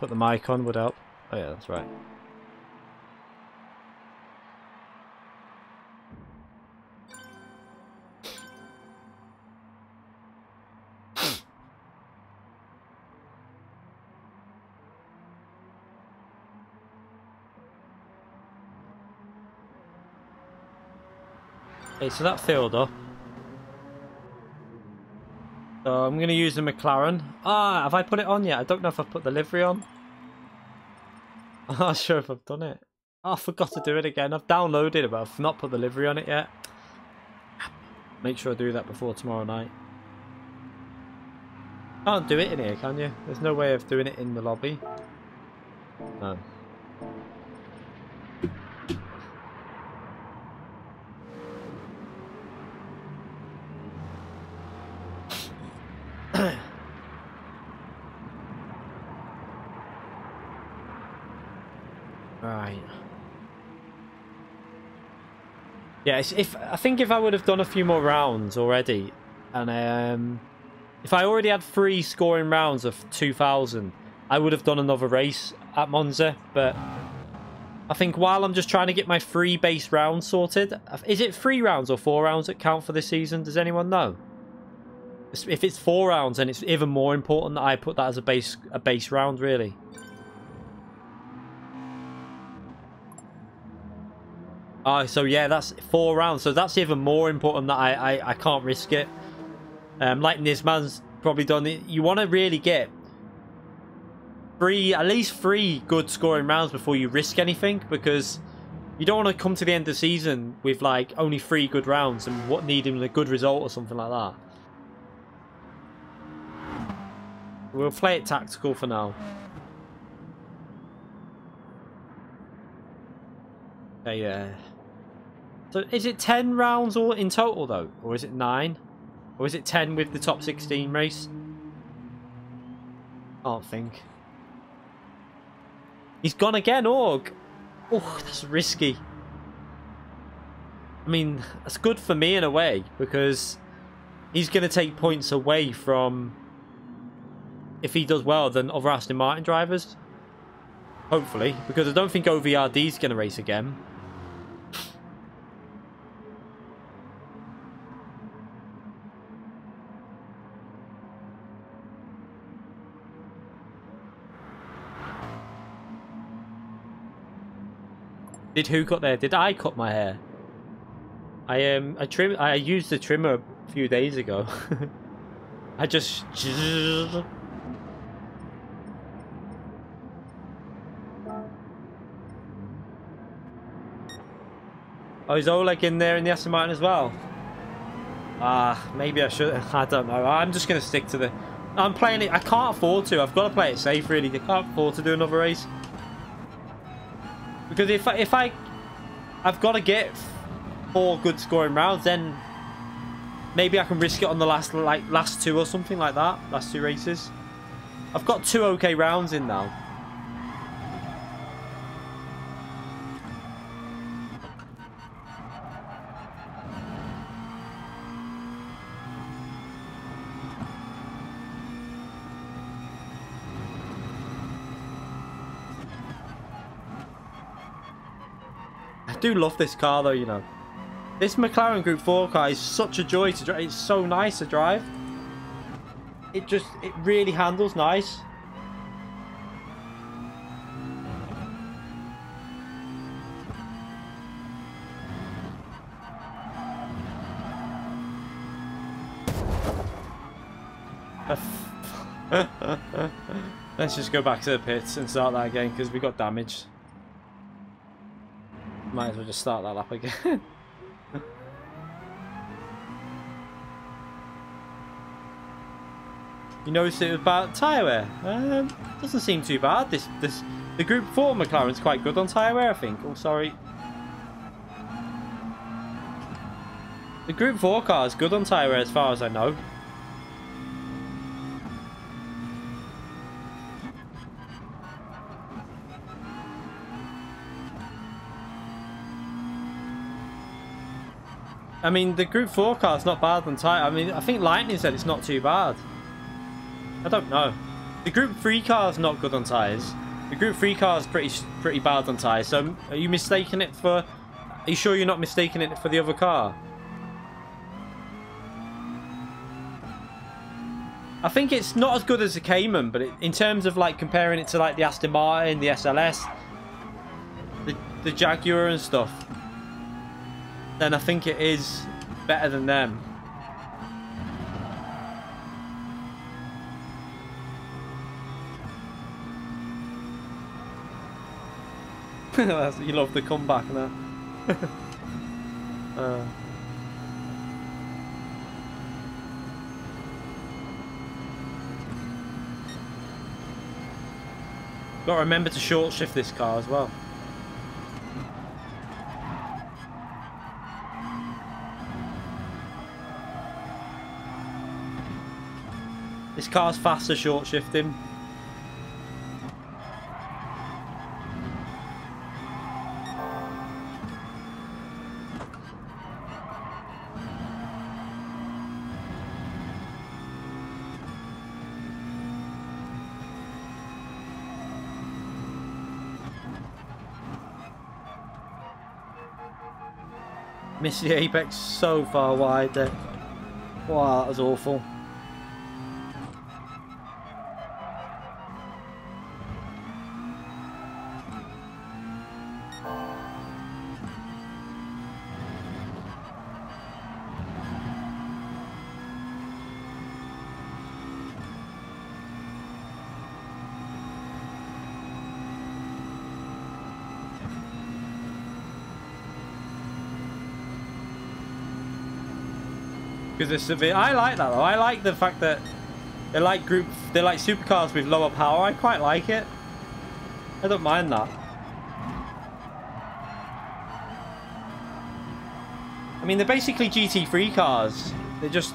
Put the mic on would help. Oh yeah, that's right. Okay, so that filled up. So I'm going to use the McLaren. Ah, have I put it on yet? I don't know if I've put the livery on. I'm not sure if I've done it. Oh, I forgot to do it again. I've downloaded it, but I've not put the livery on it yet. Make sure I do that before tomorrow night. Can't do it in here, can you? There's no way of doing it in the lobby. No. Right. Yeah, I think if I would have done a few more rounds already, and if I already had 3 scoring rounds of 2,000, I would have done another race at Monza. But I think while I'm just trying to get my 3 base rounds sorted, is it 3 rounds or 4 rounds that count for this season? Does anyone know? If it's 4 rounds, then it's even more important that I put that as a base round, really. Oh, so yeah, that's 4 rounds. So that's even more important that I can't risk it. Like this man's probably done it. You want to really get at least 3 good scoring rounds before you risk anything, because you don't want to come to the end of the season with like only 3 good rounds and needing a good result or something like that. We'll play it tactical for now. Okay, yeah. So is it 10 rounds all in total though? Or is it 9? Or is it 10 with the top 16 race? Can't think. He's gone again, Org. Oh, that's risky. I mean, that's good for me in a way, because he's going to take points away from, if he does well, than other Aston Martin drivers. Hopefully, because I don't think OVRD's going to race again. Did who cut their? Did I cut my hair? I used the trimmer a few days ago. I just. Oh, is Oleg in there in the Aston Martin as well? Maybe I should. I don't know. I'm just gonna stick to the. I'm playing it. I can't afford to. I've got to play it safe, really. I can't afford to do another race. Because if I've got to get 4 good scoring rounds, then maybe I can risk it on the last 2 or something like that. Last 2 races. I've got 2 okay rounds in now. I do love this car though, you know. This McLaren Group 4 car is such a joy to drive. It's so nice to drive. It really handles nice. Let's just go back to the pits and start that again, because we got damaged. Might as well just start that lap again. You noticed it was bad tyre wear? Doesn't seem too bad. The Group 4 McLaren's quite good on tyre wear, I think. Oh, sorry. The Group 4 car is good on tyre wear as far as I know. I mean, the Group 4 car is not bad on tyre. I mean, I think Lightning said it's not too bad. I don't know. The Group 3 car is not good on tyres. The Group 3 car is pretty bad on tyres. So are you mistaking it for... Are you sure you're not mistaking it for the other car? I think it's not as good as the Cayman, but in terms of like comparing it to like the Aston Martin, the SLS, the Jaguar and stuff, then I think it is better than them. You love the comeback now. Got to remember to short shift this car as well. This car's faster short shifting. Missed the apex so far wide there. Wow, that was awful. Because it's severe. I like that though. I like the fact that they're like supercars with lower power. I quite like it. I don't mind that. I mean, they're basically GT3 cars. They're just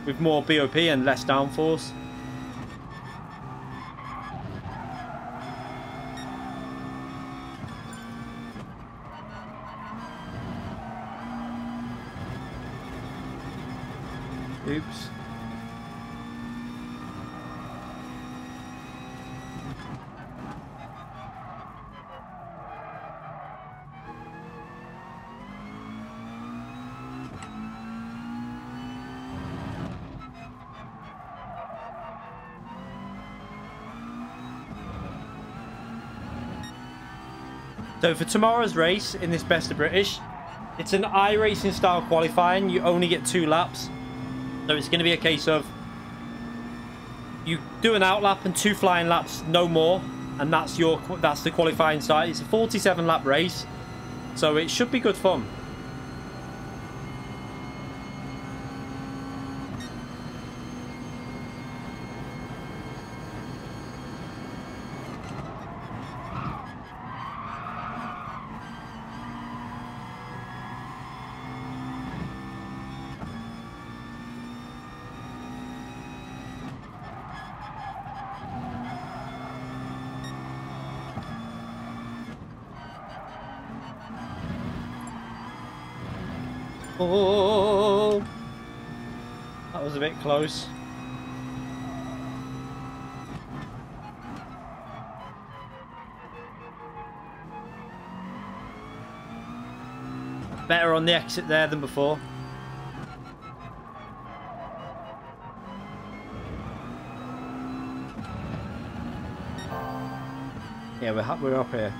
with more BOP and less downforce. Oops. So for tomorrow's race in this Best of British, it's an iRacing style qualifying. You only get 2 laps. So it's going to be a case of you do an outlap and 2 flying laps, no more, and that's the qualifying side. It's a 47 lap race, so it should be good fun. Oh, that was a bit close. Better on the exit there than before. Yeah, we're up here.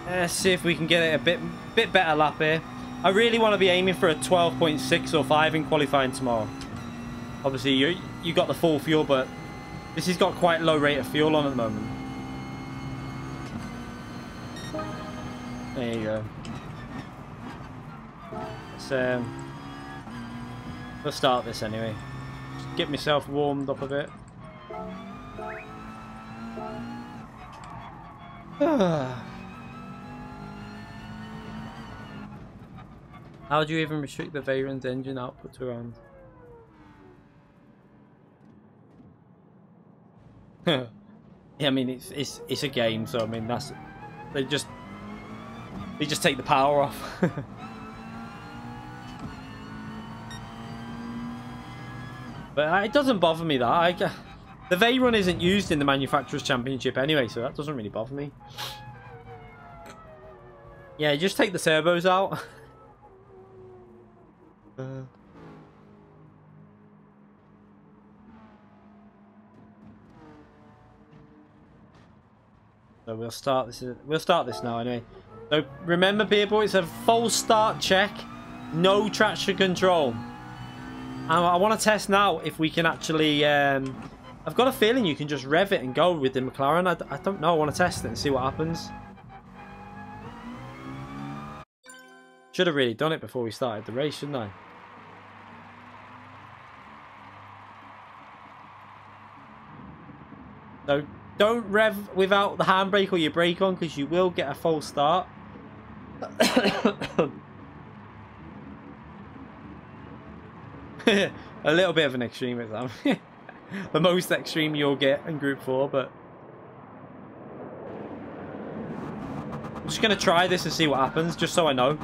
Let's see if we can get it a bit better lap here. I really want to be aiming for a 12.6 or 5 in qualifying tomorrow. Obviously, you got the full fuel, but this has got quite low rate of fuel on at the moment. There you go. Let's start this anyway. Just get myself warmed up a bit. How do you even restrict the Veyron's engine output to around? Yeah, I mean it's a game, so I mean they just take the power off. But it doesn't bother me that. The V run isn't used in the Manufacturers Championship anyway, so that doesn't really bother me. Yeah, just take the turbos out. So we'll start this. We'll start this now anyway. So remember, people, it's a full start check, no traction control. I want to test now if we can actually. I've got a feeling you can just rev it and go with the McLaren. I don't know. I want to test it and see what happens. Should have really done it before we started the race, shouldn't I? So don't rev without the handbrake or your brake on, because you will get a false start. A little bit of an extreme exam. The most extreme you'll get in Group 4, but I'm just going to try this and see what happens, just so I know.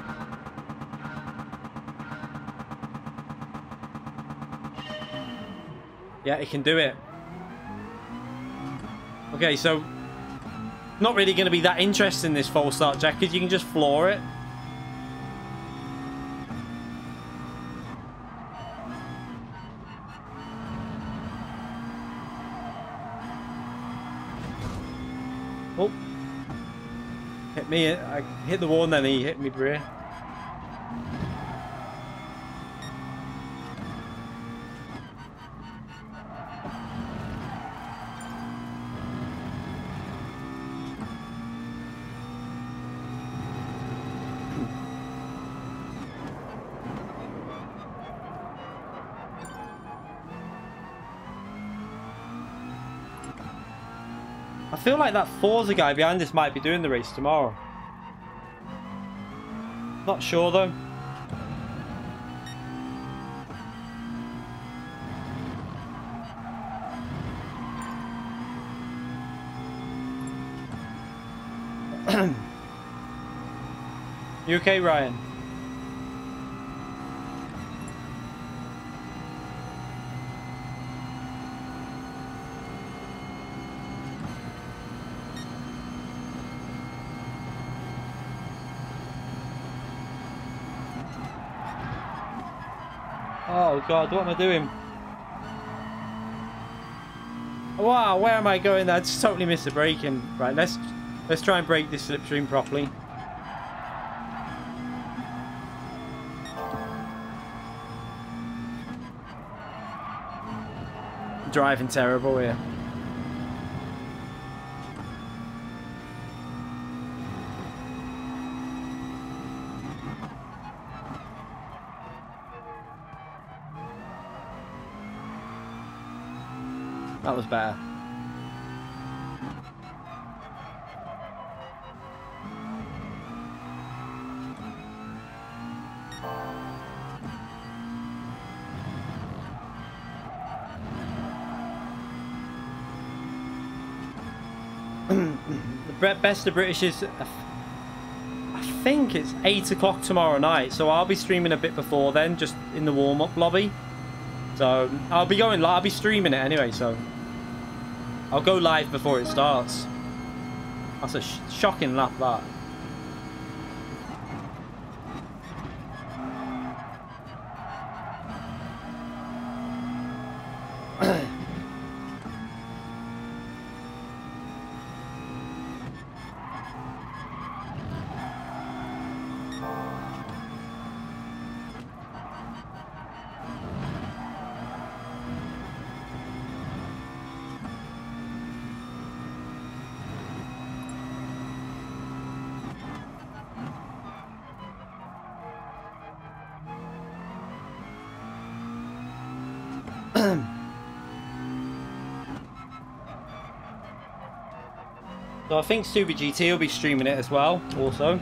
Yeah, it can do it. Okay, so not really going to be that interesting, this false start check, because you can just floor it. Oh, hit me. I hit the wall and then he hit me rear. I feel like that Forza guy behind us might be doing the race tomorrow. Not sure though. You okay, Ryan? Oh god, what am I doing? Wow, where am I going? I just totally missed the braking. Right, let's try and brake this slipstream properly. Driving terrible here. That was better. The best of British is, I think it's 8 o'clock tomorrow night, so I'll be streaming a bit before then, just in the warm-up lobby. So I'll be going live. I'll be streaming it anyway, so I'll go live before it starts. That's a shocking lap, that. So I think Super GT will be streaming it as well, also.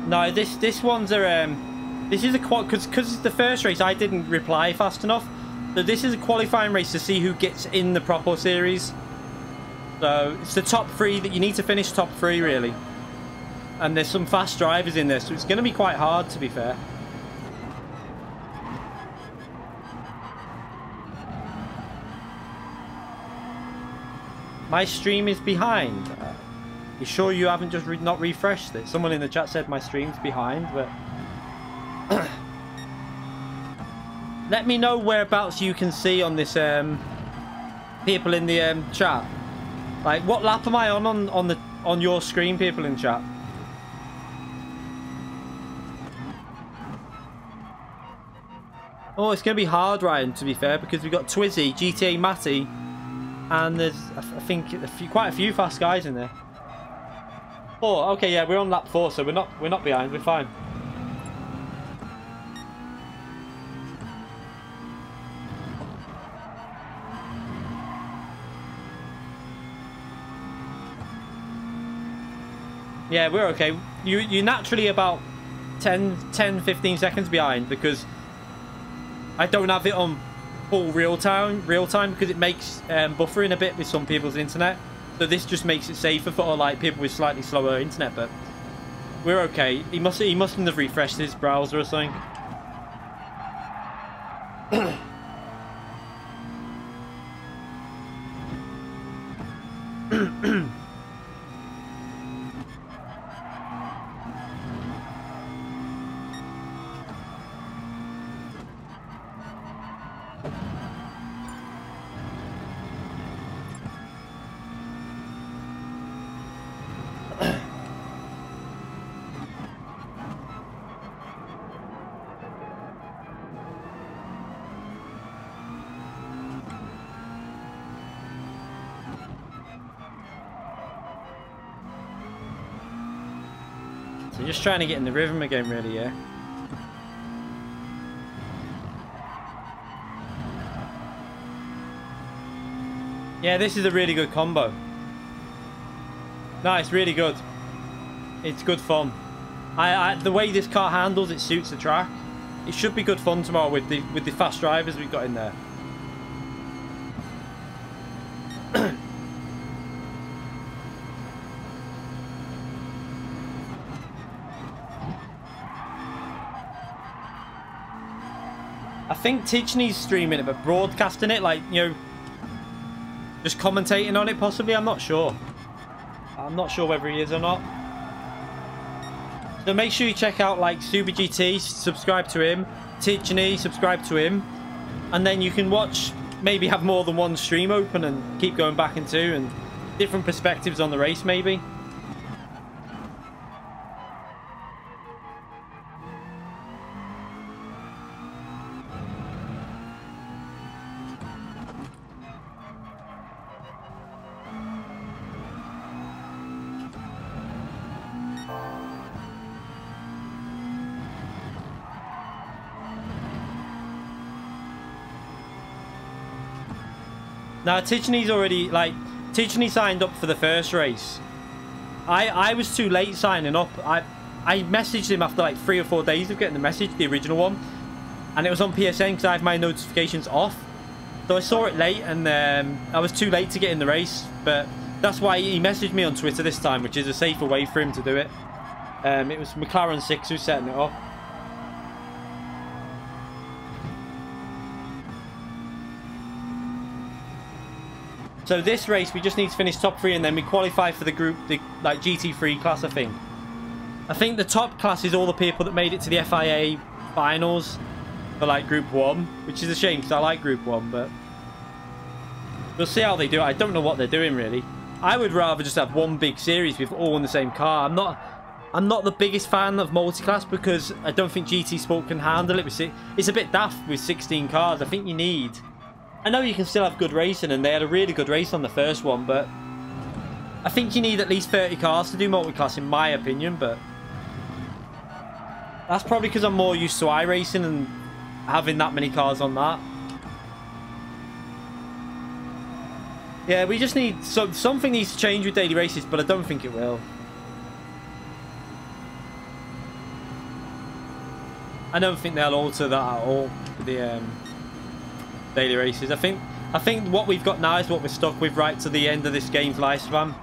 No, this one's a this is a because it's the first race. I didn't reply fast enough, so this is a qualifying race to see who gets in the proper series. So So it's the top 3 that you need to finish, top 3 really. And there's some fast drivers in there, so it's going to be quite hard, to be fair. My stream is behind. You sure you haven't just not refreshed it? Someone in the chat said my stream's behind, but... Let me know whereabouts you can see on this, people in the chat. Like, what lap am I on your screen, people in chat? Oh, it's going to be hard, Ryan, to be fair, because we've got Twizzy, GTA Matty, and there's, I think, quite a few fast guys in there. 4, okay, yeah, we're on lap 4, so we're not behind, we're fine. Yeah, we're okay. You're naturally about 10-15 seconds behind because I don't have it on full real time because it makes buffering a bit with some people's internet. So this just makes it safer for like people with slightly slower internet. But we're okay. He mustn't have refreshed his browser or something. So just trying to get in the rhythm again, really, yeah. Yeah, this is a really good combo. No, it's really good. It's good fun. The way this car handles, it suits the track. It should be good fun tomorrow with the fast drivers we've got in there. I think Tichney's streaming it, but broadcasting it, like, you know, just commentating on it possibly. I'm not sure. I'm not sure whether he is or not. So make sure you check out like Super GT, subscribe to him, Tichney, subscribe to him, and then you can watch, maybe have more than one stream open and keep going back into and different perspectives on the race maybe. Now, Tichney's already, like, Tichney signed up for the first race. I was too late signing up. I messaged him after, like, 3 or 4 days of getting the message, the original one. And it was on PSN because I have my notifications off. So I saw it late, and I was too late to get in the race. But that's why he messaged me on Twitter this time, which is a safer way for him to do it. It was McLaren 6 who's setting it up. So this race, we just need to finish top 3 and then we qualify for the group, the like GT3 class, I think. I think the top class is all the people that made it to the FIA finals for like Group 1, which is a shame because I like Group 1, but we'll see how they do it. I don't know what they're doing really. I would rather just have one big series with all in the same car. I'm not the biggest fan of multi-class because I don't think GT Sport can handle it. It's a bit daft with 16 cars. I think you need... I know you can still have good racing, and they had a really good race on the first one, but I think you need at least 30 cars to do multi-class, in my opinion, but that's probably because I'm more used to iRacing and having that many cars on that. Yeah, we just need... something needs to change with daily races, but I don't think it will. I don't think they'll alter that at all for the... daily races. I think I think what we've got now is what we're stuck with right to the end of this game's lifespan.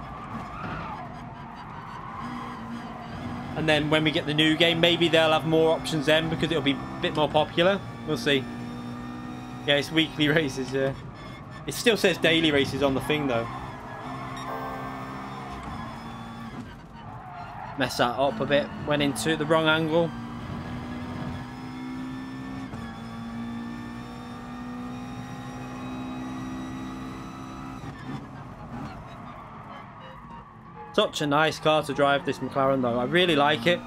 And then when we get the new game, maybe they'll have more options then because it'll be a bit more popular. We'll see. Yeah, it's weekly races, yeah. It still says daily races on the thing, though. Messed that up a bit. Went into the wrong angle. Such a nice car to drive, this McLaren, though. I really like it.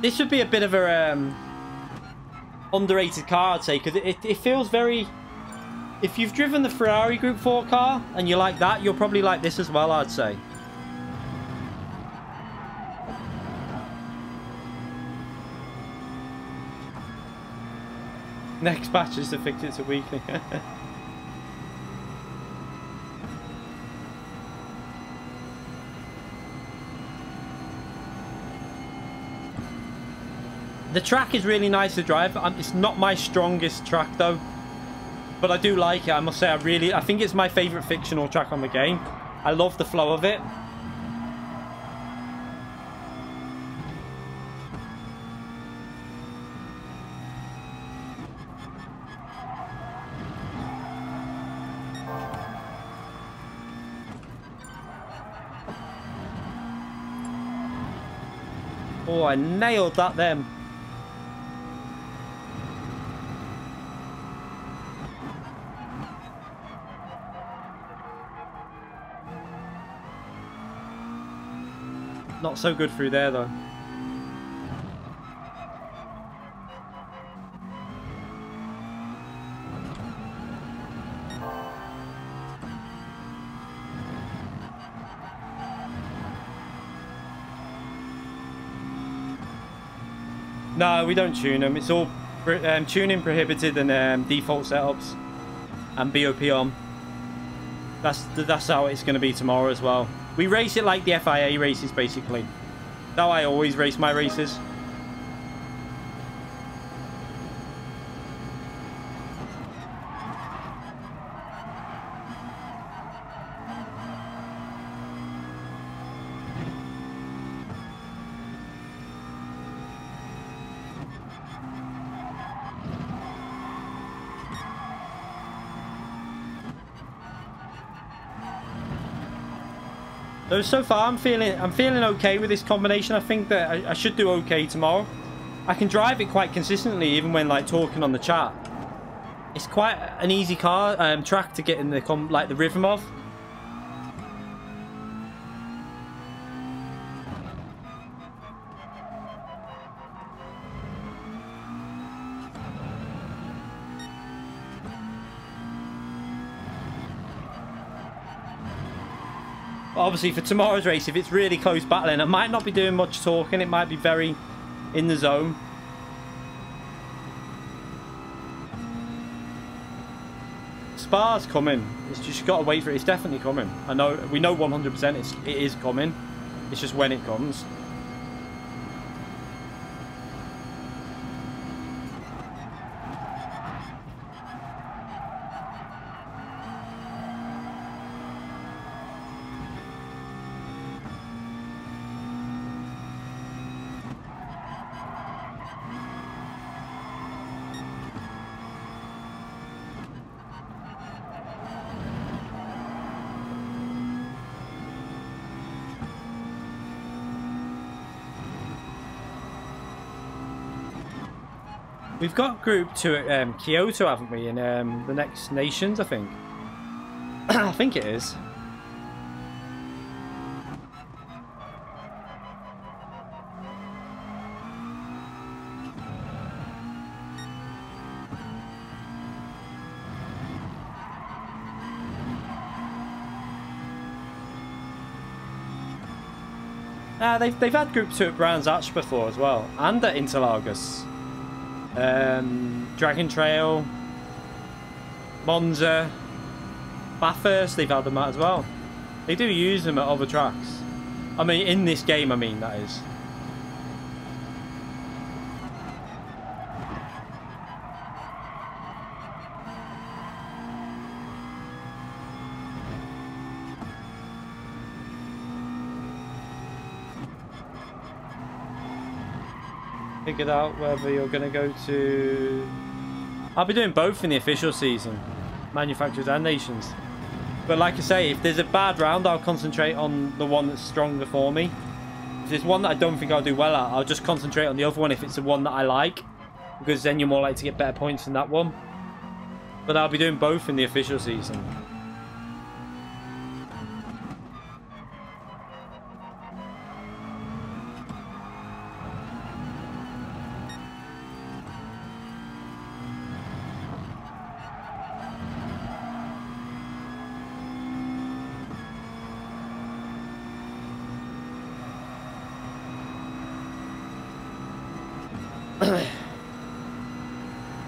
This would be a bit of a underrated car, I'd say, because it feels very... If you've driven the Ferrari Group 4 car and you like that, you'll probably like this as well, I'd say. Next patch is to fix it to weekly. The track is really nice to drive. It's not my strongest track though, but I do like it. I must say, I think it's my favourite fictional track on the game. I love the flow of it. Oh, I nailed that then. Not so good through there though. No, we don't tune them. It's all tuning prohibited and default setups and BOP on. That's how it's going to be tomorrow as well. We race it like the FIA races, basically. That's how I always race my races. So far, I'm feeling okay with this combination. I think that I should do okay tomorrow. I can drive it quite consistently, even when like talking on the chat. It's quite an easy track to get in the rhythm of. Obviously for tomorrow's race, if it's really close battling, I might not be doing much talking. It might be very in the zone. Spa's coming. It's just got to wait for it. It's definitely coming. We know 100% it is coming. It's just when it comes. We've got Group 2 at Kyoto, haven't we, in the next nations, I think. I think it is. They've had Group 2 at Brands Hatch before as well, and at Interlagos. Dragon Trail, Monza, Bathurst, they've had them at as well. They do use them at other tracks. I mean, in this game, I mean, that is. figured out whether you're going to go to... I'll be doing both in the official season, manufacturers and nations. But like I say, if there's a bad round, I'll concentrate on the one that's stronger for me. If there's one that I don't think I'll do well at, I'll just concentrate on the other one if it's the one that I like, because then you're more likely to get better points in that one. But I'll be doing both in the official season.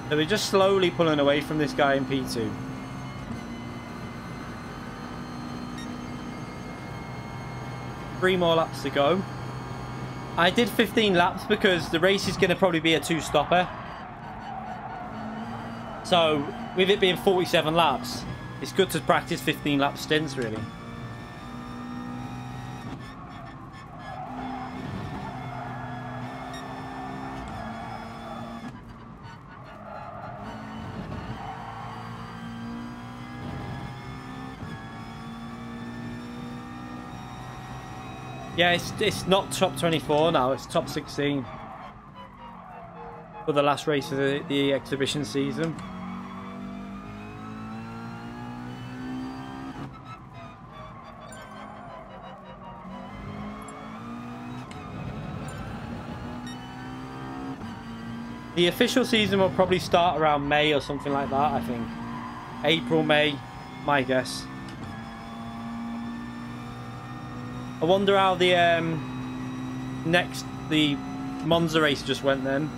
So we're just slowly pulling away from this guy in P2. Three more laps to go. I did 15 laps because the race is going to probably be a two-stopper. So with it being 47 laps, it's good to practice 15 lap stints really. Yeah, it's not top 24 now, it's top 16 for the last race of the exhibition season. The official season will probably start around May or something like that, I think. April, May, my guess. I wonder how the the Monza race just went then.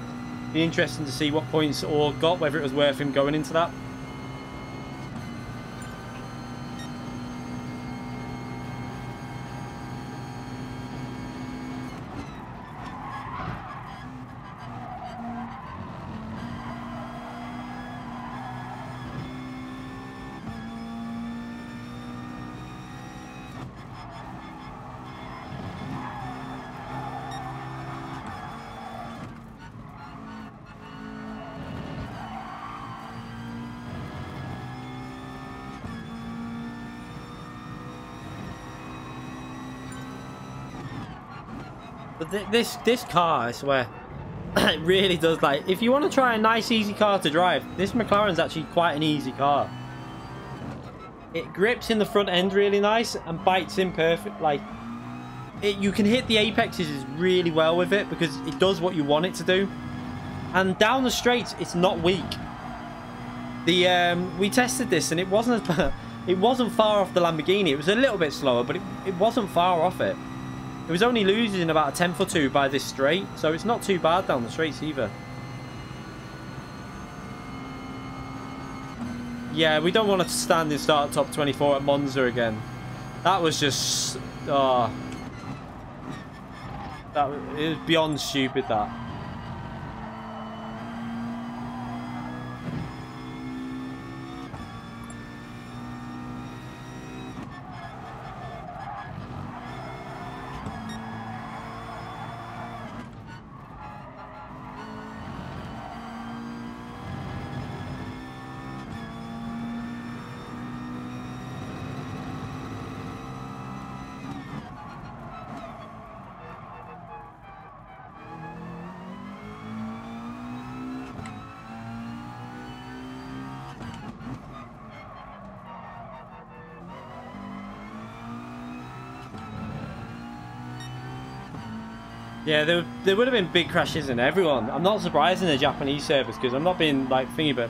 Be interesting to see what points Orr got, whether it was worth him going into that. But this car, I swear, it really does, like, if you want to try a nice easy car to drive, this McLaren's actually quite an easy car. It grips in the front end really nice and bites in perfect, like, you can hit the apexes really well with it because it does what you want it to do. And down the straights, it's not weak. We tested this and it wasn't far off the Lamborghini. It was a little bit slower, but it wasn't far off it. It was only losing about a tenth or two by this straight, so it's not too bad down the straights either. Yeah, we don't want to stand in start top 24 at Monza again. That was just... it was beyond stupid, that. Yeah, there would have been big crashes in everyone. I'm not surprised in the Japanese servers because I'm not being like thingy, but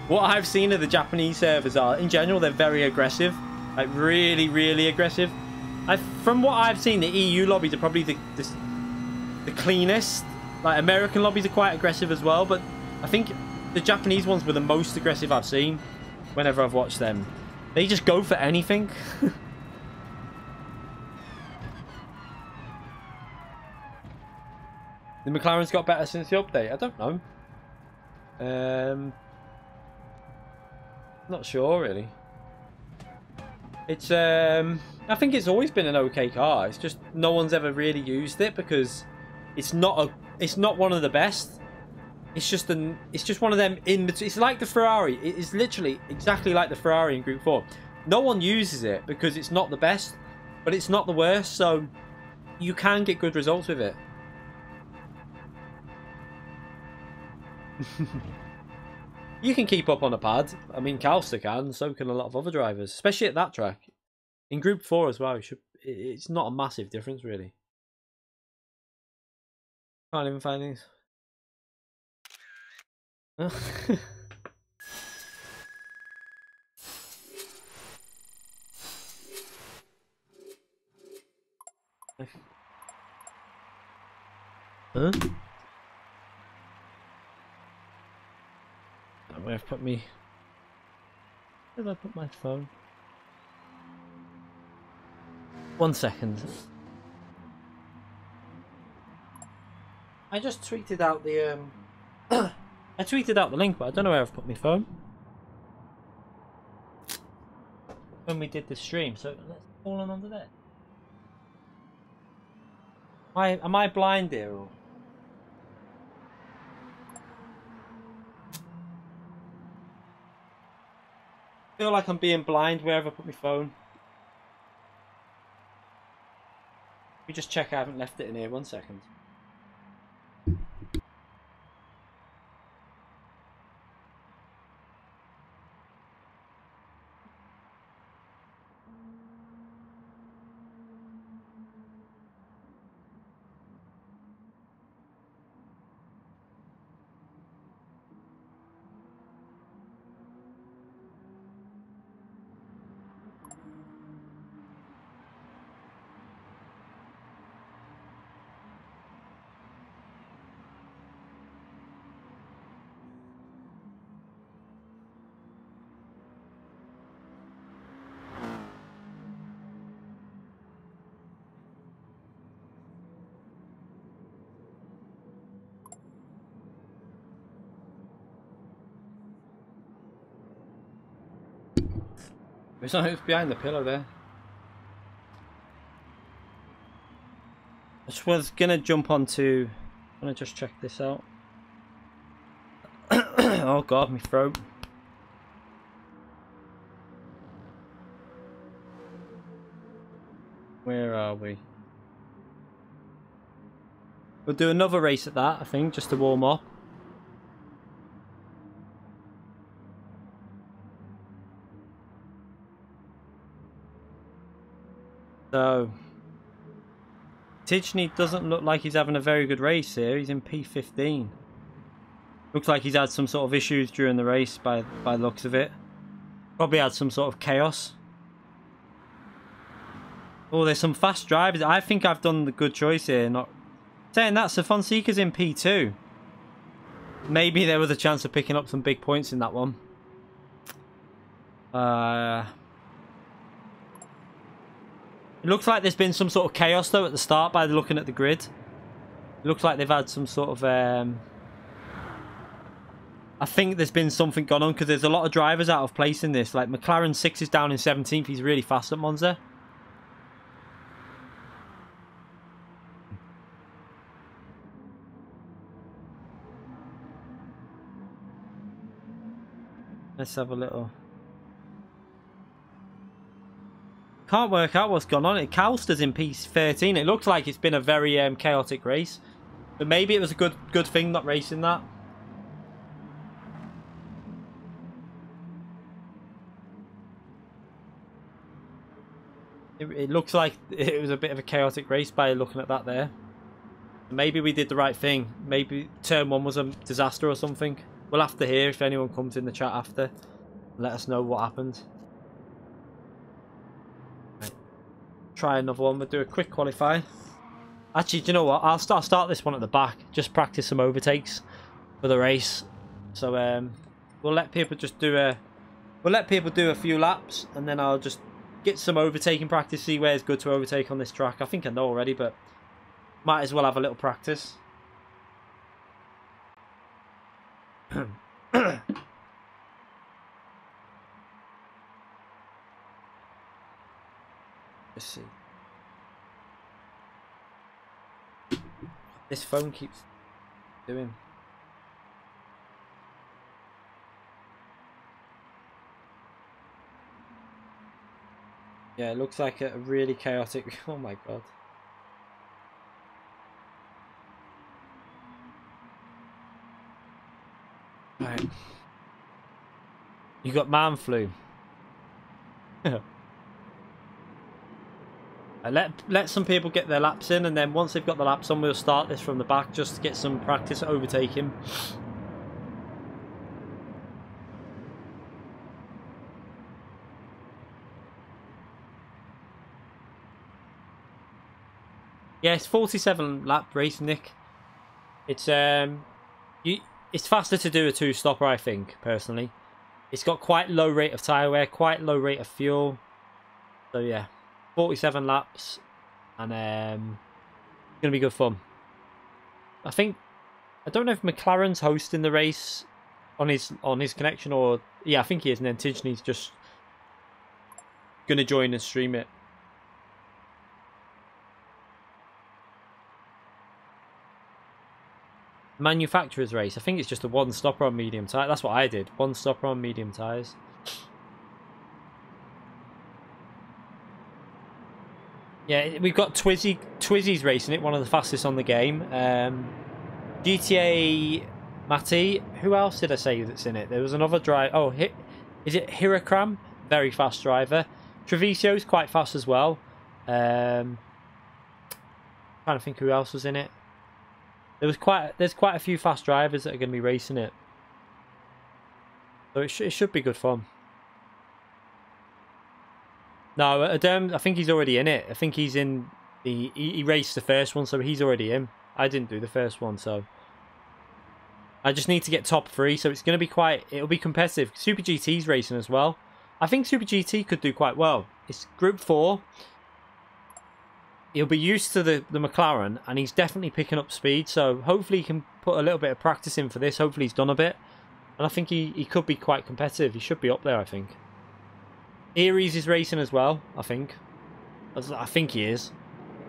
what I've seen of the Japanese servers are, in general, they're very aggressive, like really, really aggressive. From what I've seen, the EU lobbies are probably the cleanest. Like American lobbies are quite aggressive as well, but I think the Japanese ones were the most aggressive I've seen whenever I've watched them. They just go for anything. The McLaren's got better since the update? I don't know. Not sure really. It's I think it's always been an okay car. It's just no one's ever really used it because it's not It's not one of the best. It's just one of them in between. It's like the Ferrari. It is literally exactly like the Ferrari in Group 4. No one uses it because it's not the best, but it's not the worst, so you can get good results with it. You can keep up on a pad. I mean, Calster can, so can a lot of other drivers, especially at that track. In Group 4 as well, it's not a massive difference, really. Can't even find these. Huh? Where I've put me. Where did I put my phone? 1 second. I just tweeted out the I tweeted out the link, but I don't know where I've put my phone. When we did the stream, so let's fall on under there. Am I blind here or? I feel like I'm being blind wherever I put my phone. Let me just check I haven't left it in here. 1 second. It's behind the pillow there. I just was gonna jump onto. I'm gonna just check this out. Oh god, my throat. Where are we? We'll do another race at that, I think, just to warm up. So, Tijni doesn't look like he's having a very good race here. He's in P15. Looks like he's had some sort of issues during the race by the looks of it. Probably had some sort of chaos. Oh, there's some fast drivers. I think I've done the good choice here. Not saying that, so Fonseca's in P2. Maybe there was a chance of picking up some big points in that one. It looks like there's been some sort of chaos though at the start by looking at the grid. It looks like they've had some sort of I think there's been something gone on because there's a lot of drivers out of place in this. Like McLaren 6 is down in 17th. He's really fast at Monza. Let's have a little. Can't work out what's gone on. Calster's in P13. It looks like it's been a very chaotic race, but maybe it was a good thing not racing that. It looks like it was a bit of a chaotic race by looking at that there. Maybe we did the right thing. Maybe turn 1 was a disaster or something. We'll have to hear if anyone comes in the chat after. Let us know what happened. Right. Try another one. We'll do a quick qualify. Actually, do you know what? I'll start this one at the back. Just practice some overtakes for the race. So we'll let people just do a few laps, and then I'll just get some overtaking practice. See where it's good to overtake on this track. I think I know already, but might as well have a little practice. Let's see. This phone keeps doing? Yeah, it looks like a really chaotic... Oh my god. Right. You got man flu. Let some people get their laps in, and then once they've got the laps on, we'll start this from the back just to get some practice at overtaking. Yeah, it's 47 lap race, Nick. It's it's faster to do a two-stopper, I think, personally. It's got quite low rate of tyre wear, quite low rate of fuel. So yeah, 47 laps, and it's gonna be good fun. I don't know if McLaren's hosting the race on his connection, or yeah, I think he is, and then Tidgney's just gonna join and stream it. Manufacturer's race. I think it's just a one stopper on medium tyre. That's what I did. One stopper on medium tyres. Yeah, we've got Twizzy's racing it, one of the fastest on the game. GTA Matty. Who else did I say that's in it? There was another driver. Oh, is it Hirakram? Very fast driver. Trevisio's quite fast as well. Trying to think who else was in it. There's quite a few fast drivers that are going to be racing it, so it should be good fun. No, I think he's already in it. I think he's in he raced the first one, so he's already in. I didn't do the first one, so I just need to get top 3. So it's going to be it'll be competitive. Super GT's racing as well. I think Super GT could do quite well. It's Group 4. He'll be used to the McLaren, and he's definitely picking up speed, so hopefully he can put a little bit of practice in for this. Hopefully he's done a bit, and I think he could be quite competitive. He should be up there, I think. Enquiries is racing as well, I think. I think he is.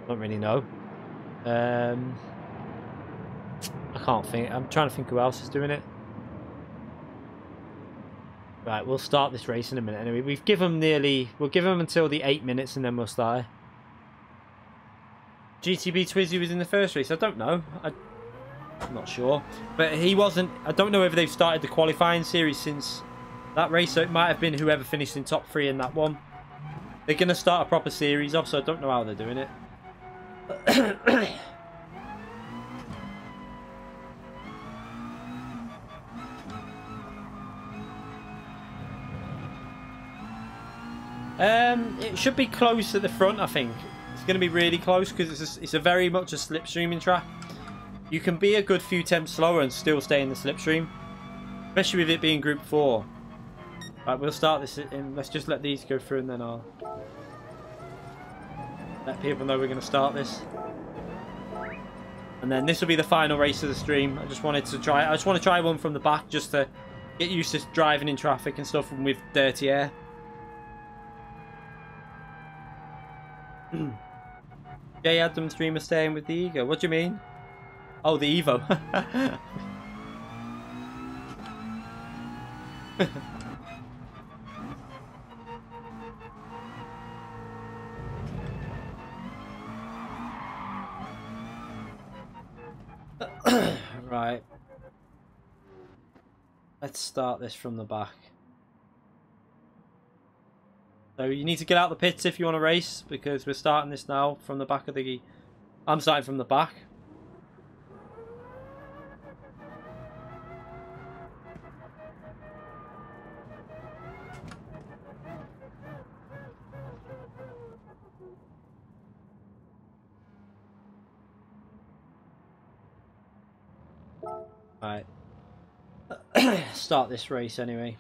I don't really know. I can't think. I'm trying to think who else is doing it. Right, we'll start this race in a minute anyway. We'll give him until the 8 minutes, and then we'll start. GTB Twizzy was in the first race. I don't know. I'm not sure. But he wasn't... I don't know if they've started the qualifying series since that race, so it might have been whoever finished in top 3 in that one. They're going to start a proper series off, so I don't know how they're doing it. It should be close at the front, I think. It's going to be really close because it's a very much a slipstreaming track. You can be a good few temps slower and still stay in the slipstream, especially with it being Group 4. Right, we'll start this in. Let's just let these go through, and then I'll let people know we're going to start this. And then this will be the final race of the stream. I just want to try one from the back just to get used to driving in traffic and stuff and with dirty air. J Adam streamer staying with the Ego. What do you mean? Oh, the Evo. Right. Let's start this from the back. So you need to get out the pits if you want to race, because we're starting this now from the back of the... I'm starting from the back. Right. Start this race anyway.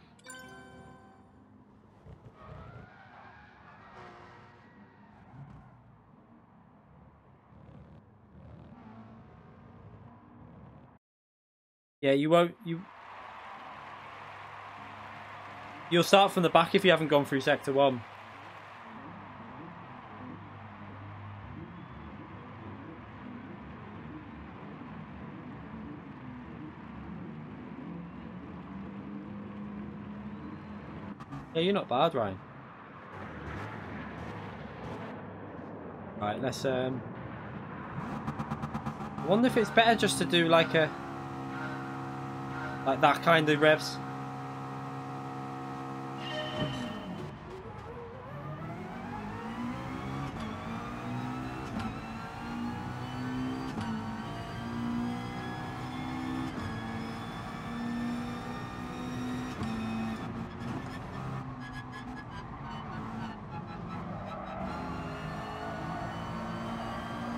Yeah, you'll start from the back if you haven't gone through Sector 1. Yeah, you're not bad, Ryan. Right, let's I wonder if it's better just to do like that kind of revs.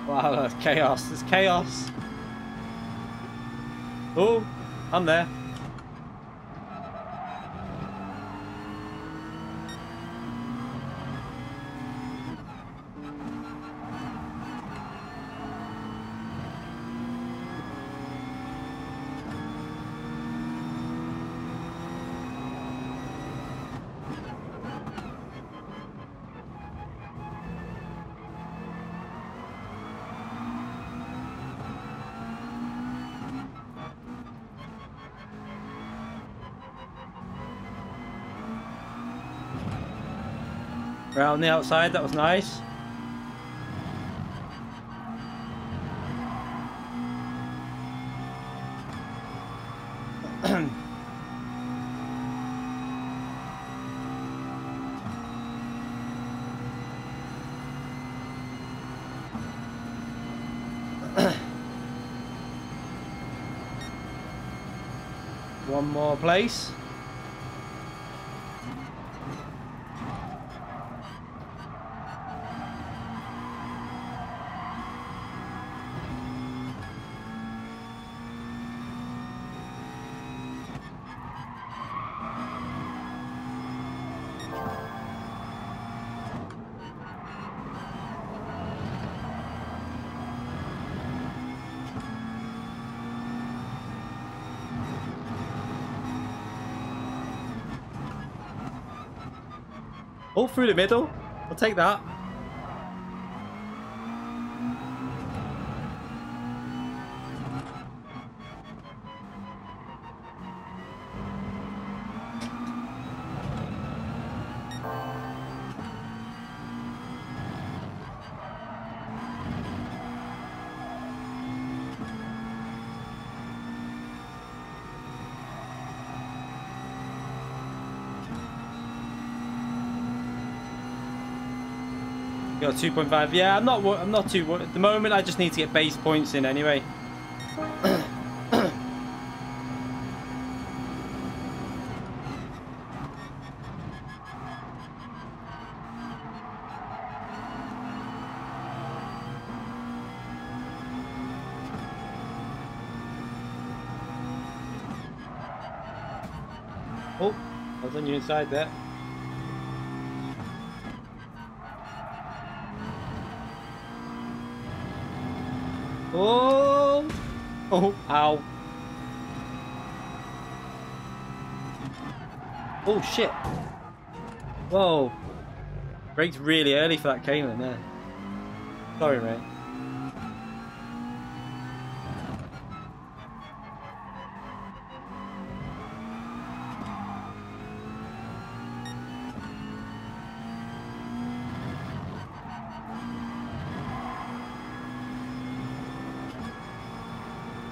Wow, that's chaos. There's chaos. Oh, I'm there. Around the outside, that was nice. One more place. All through the middle. I'll take that. Got 2.5. Yeah, I'm not too worried. At the moment, I just need to get base points in anyway. Oh, I was on your inside there. Oh! Oh, ow. Oh, shit. Whoa. Braked really early for that Cayman there. Sorry, mate.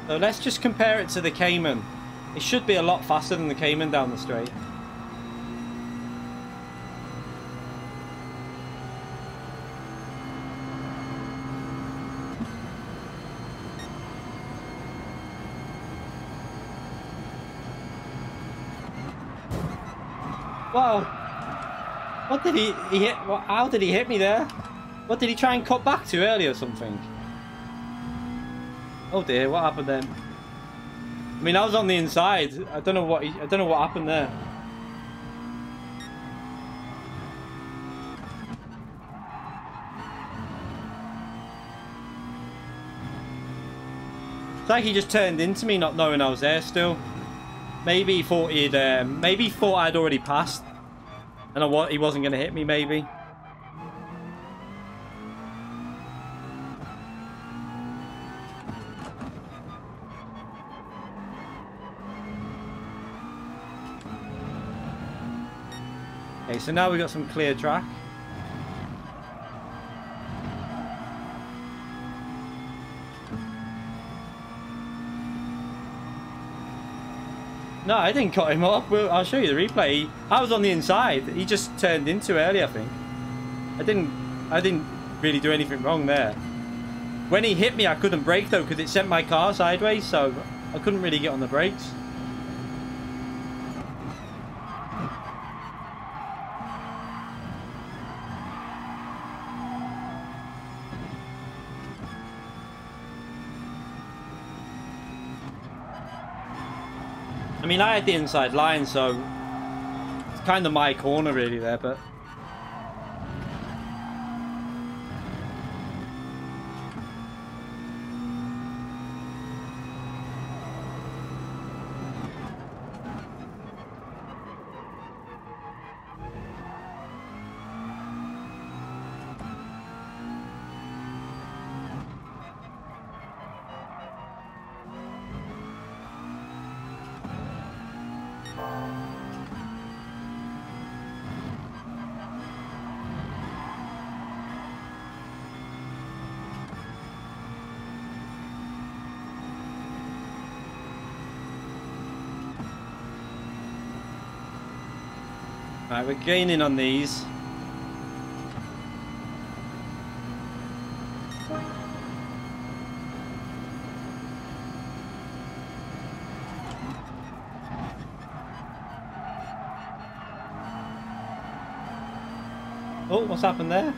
So let's just compare it to the Cayman. It should be a lot faster than the Cayman down the straight. Wow. What did he hit? How did he hit me there? What did he try and cut back to early or something? Oh dear, what happened then? I mean, I was on the inside. I don't know what happened there. It's like he just turned into me, not knowing I was there still. Maybe he thought I'd already passed, and he wasn't going to hit me. Maybe. Okay, so now we've got some clear track. No, I didn't cut him off. Well, I'll show you the replay. I was on the inside. He just turned in too early, I think. I didn't really do anything wrong there. When he hit me, I couldn't brake though because it sent my car sideways, so I couldn't really get on the brakes. I mean, I had the inside line, so it's kind of my corner really there, but... Right, we're gaining on these. Oh, what's happened there?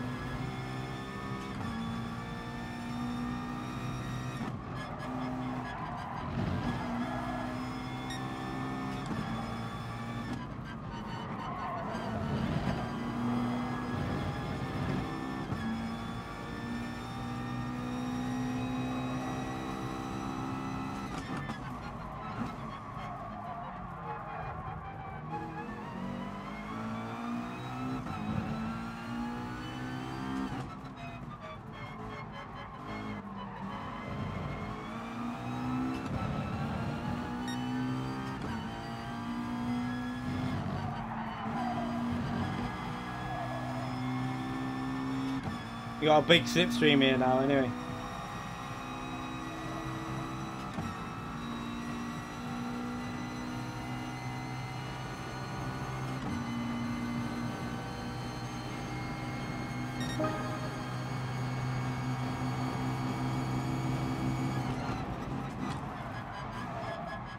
You got a big slipstream here now, anyway.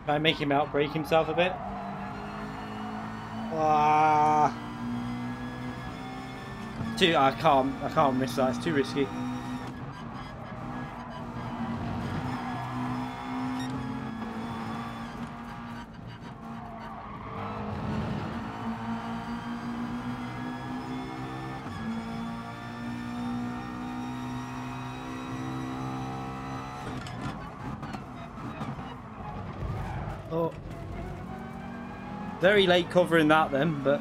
Try and make him outbrake himself a bit. Ah. I can't miss that. It's too risky. Oh, very late covering that then, but.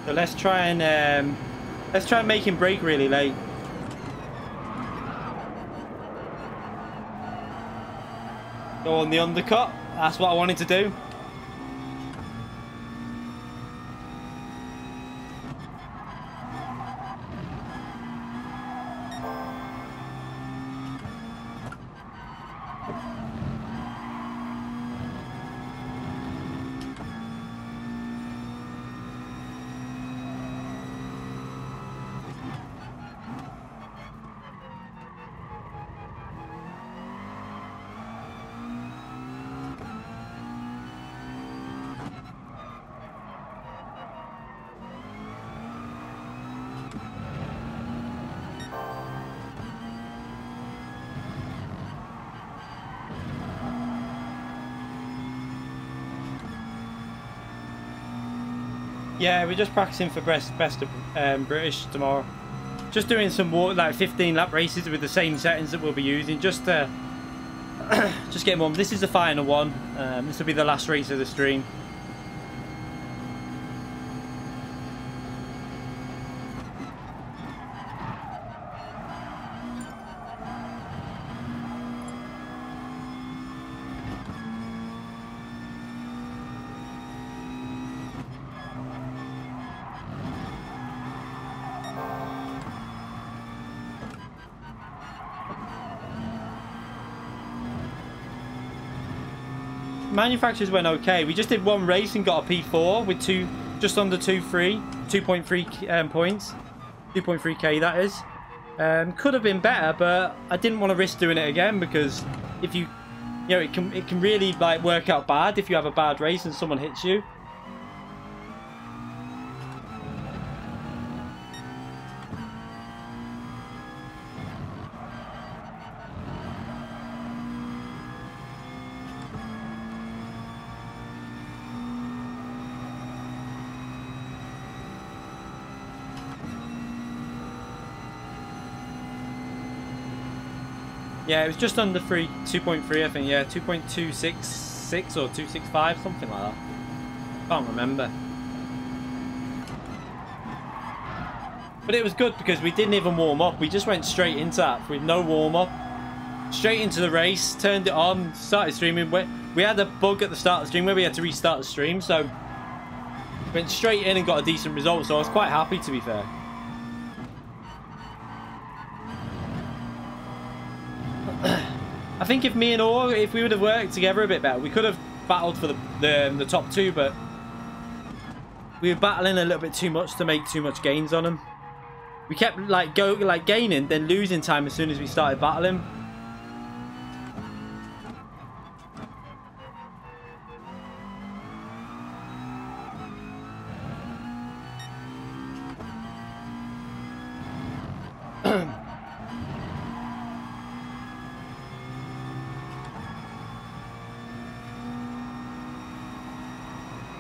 So let's try and make him brake really late. Go on the undercut. That's what I wanted to do. Yeah, we're just practicing for best of British tomorrow. Just doing some like 15 lap races with the same settings that we'll be using, just to just get them on. This is the final one. This will be the last race of the stream. Manufacturers went okay. We just did one race and got a P4 with just under 2.3 points, 2.3k that is. Could have been better, but I didn't want to risk doing it again, because if you know, it can really like work out bad if you have a bad race and someone hits you. Yeah, it was just under 2.3, I think. Yeah, 2.266 or 265, something like that. Can't remember. But it was good because we didn't even warm up. We just went straight into that with no warm up. Straight into the race, turned it on, started streaming. We had a bug at the start of the stream where we had to restart the stream, so went straight in and got a decent result. So I was quite happy, to be fair. I think if me and Orr, if we would have worked together a bit better, we could have battled for the top two, but we were battling a little bit too much to make too much gains on them. We kept like gaining, then losing time as soon as we started battling.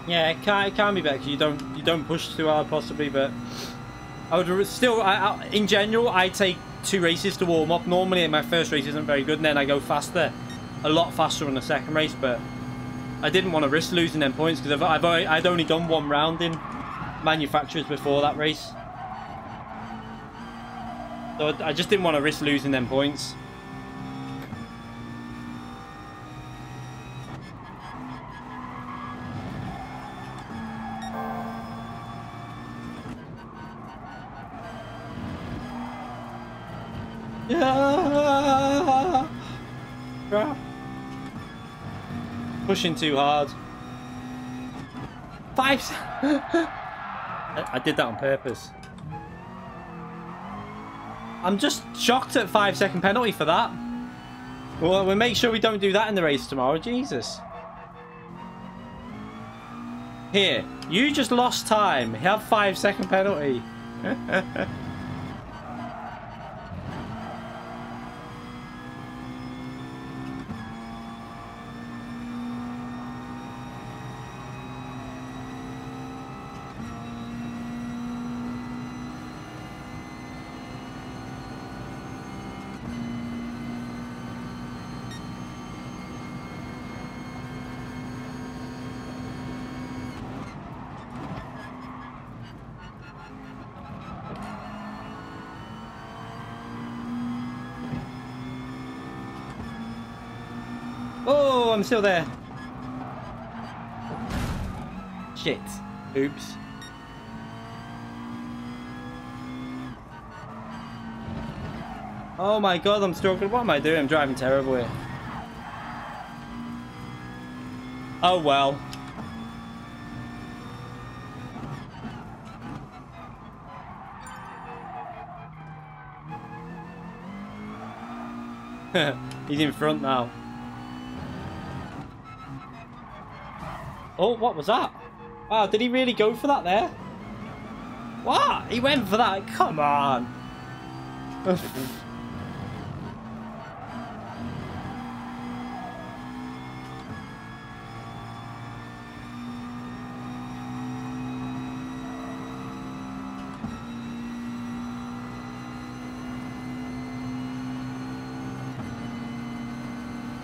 Yeah, it can be better because you don't push too hard possibly, but I would still in general I take 2 races to warm up. Normally my first race isn't very good, and then I go faster, a lot faster on the second race. But I didn't want to risk losing them points because I'd only done 1 round in manufacturers before that race, so I just didn't want to risk losing them points. Pushing too hard. I did that on purpose. I'm just shocked at 5-second penalty for that. Well, we'll make sure we don't do that in the race tomorrow. Jesus. Here, you just lost time. Have 5-second penalty. Oh, I'm still there. Shit. Oops. Oh my god, I'm struggling. What am I doing? I'm driving terrible here. Oh well. He's in front now. Oh, what was that? Wow, did he really go for that there? What? He went for that? Come on.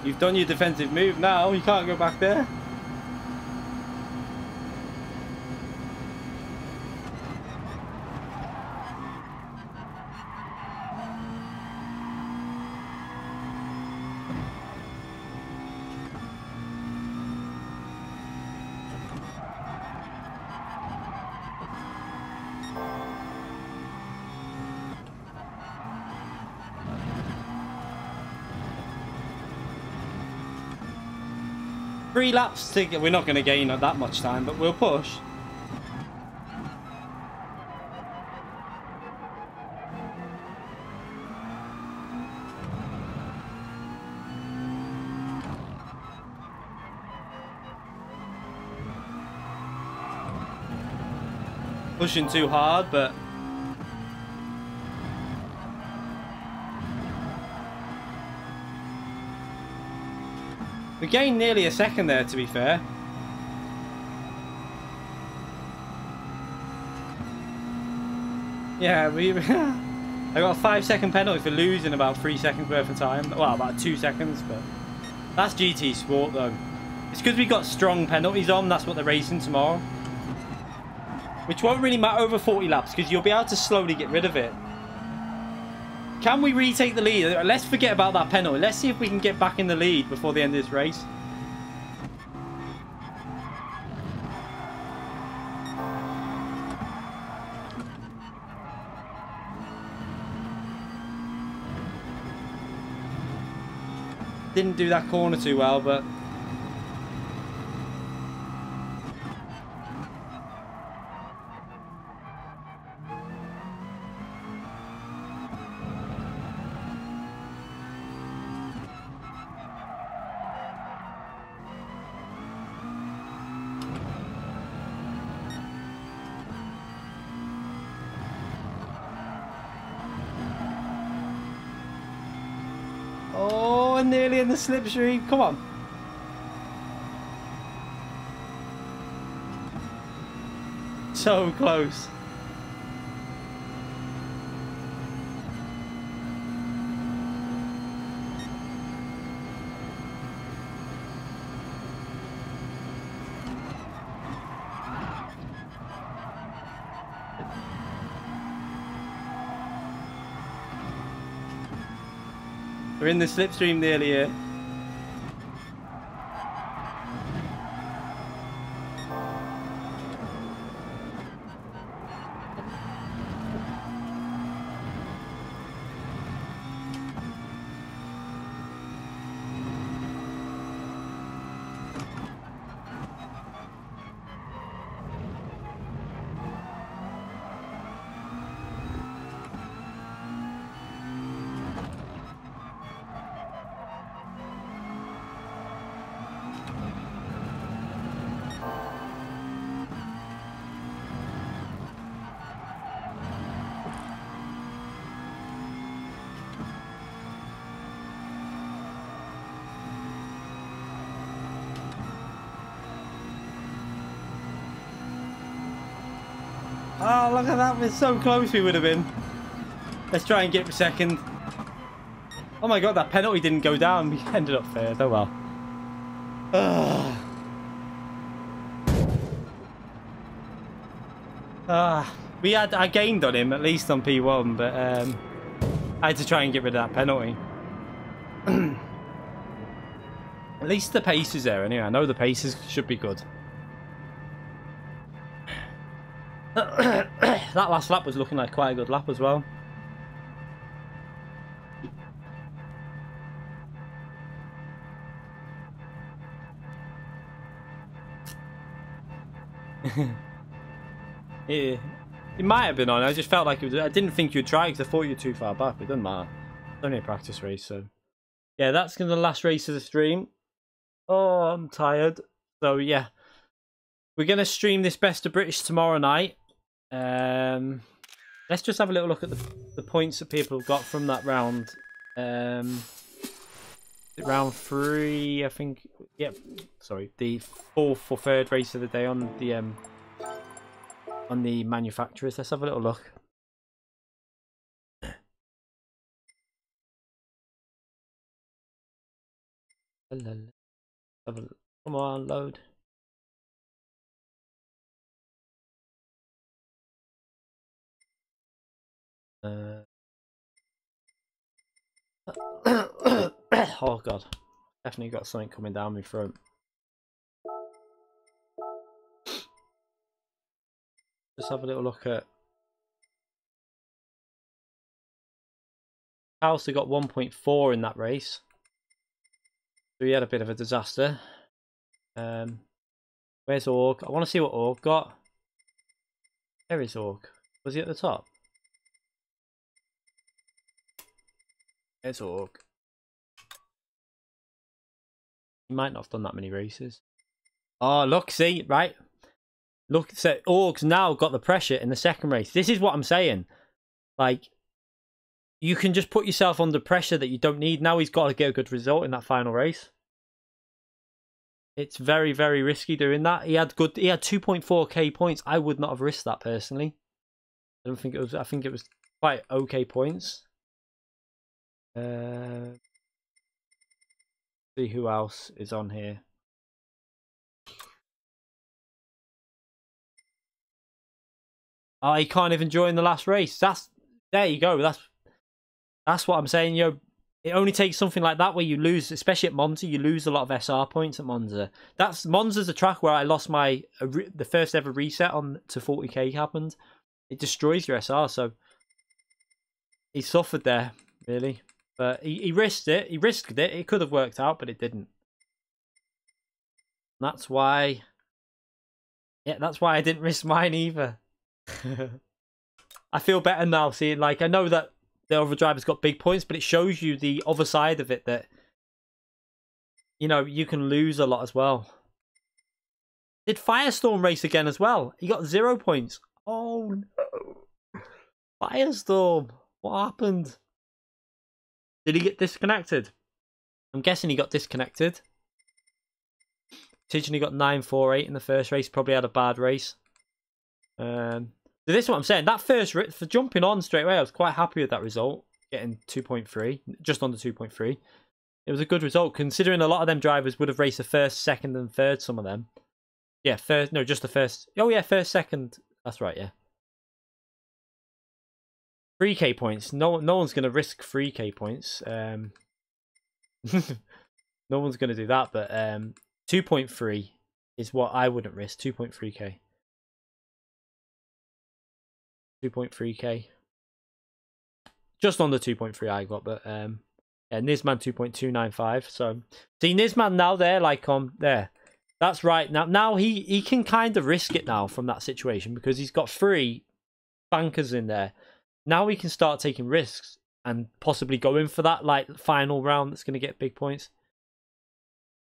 You've done your defensive move now. You can't go back there. Three laps to get. We're not going to gain that much time, but we'll push. Pushing too hard, but we gained nearly a second there, to be fair. Yeah, I got a 5-second penalty for losing about 3 seconds worth of time. Well, about 2 seconds, but that's GT Sport though. It's because we got strong penalties on. That's what they're racing tomorrow, which won't really matter over 40 laps because you'll be able to slowly get rid of it. Can we retake the lead? Let's forget about that penalty. Let's see if we can get back in the lead before the end of this race. Didn't do that corner too well, but nearly in the slipstream. Come on. So close. We're in the slipstream nearly here. Oh, look at that. We're so close we would have been. Let's try and get second. Oh my god, that penalty didn't go down. We ended up third. Oh well. I gained on him, at least on P1, but I had to try and get rid of that penalty. At least the pace is there anyway. I know the paces should be good. That last lap was looking like quite a good lap as well. Yeah, it might have been on. I just felt like it was. I didn't think you'd try because I thought you were too far back. But it doesn't matter. It's only a practice race, so yeah, that's gonna be the last race of the stream. Oh, I'm tired. So yeah, we're gonna stream this Best of British tomorrow night. Let's just have a little look at the points that people have got from that round. Round 3, I think. Yep. Sorry, the fourth or third race of the day on the manufacturers. Let's have a little look. Come on, load. Oh god, definitely got something coming down my throat. Just have a little look at House. Got 1.4 in that race, so he had a bit of a disaster. Where's Org? I want to see what Org got. There is Org. Was he at the top? There's Org. He might not have done that many races. Oh, look, see, right? Look, so Org's now got the pressure in the second race. This is what I'm saying. Like, you can just put yourself under pressure that you don't need. Now he's got to get a good result in that final race. It's very, very risky doing that. He had 2.4k points. I would not have risked that personally. I don't think it was. I think it was quite okay points. See who else is on here. Oh, he can't even join the last race. There you go. That's what I'm saying. You know, it only takes something like that where you lose, especially at Monza. You lose a lot of SR points at Monza. Monza's a track where I lost the first ever reset on to 40k happened. It destroys your SR. So he suffered there really, but he risked it. He risked it. It could have worked out, but it didn't. And that's why. Yeah, that's why I didn't risk mine either. I feel better now seeing, like, I know that the other driver's got big points, but it shows you the other side of it, that, you know, you can lose a lot as well. Did Firestorm race again as well? He got 0 points. Oh no. Firestorm. What happened? Did he get disconnected? I'm guessing he got disconnected. Tidgeney got 948 in the first race. Probably had a bad race. So this is what I'm saying. That first for jumping on straight away, I was quite happy with that result. Getting 2.3, just under 2.3. It was a good result considering a lot of them drivers would have raced the first, second, and third. Some of them, yeah, first. No, just the first. Oh yeah, first, second. That's right. Yeah. 3k points. No one's gonna risk 3k points. No one's gonna do that. But 2.3 is what I wouldn't risk. 2.3k. 2.3k. Just under 2.3 I got, but yeah, Nizman 2.295. So see Nizman now there, like there. That's right. Now he can kind of risk it now from that situation because he's got 3 bankers in there. Now he can start taking risks and possibly go in for that like final round that's going to get big points.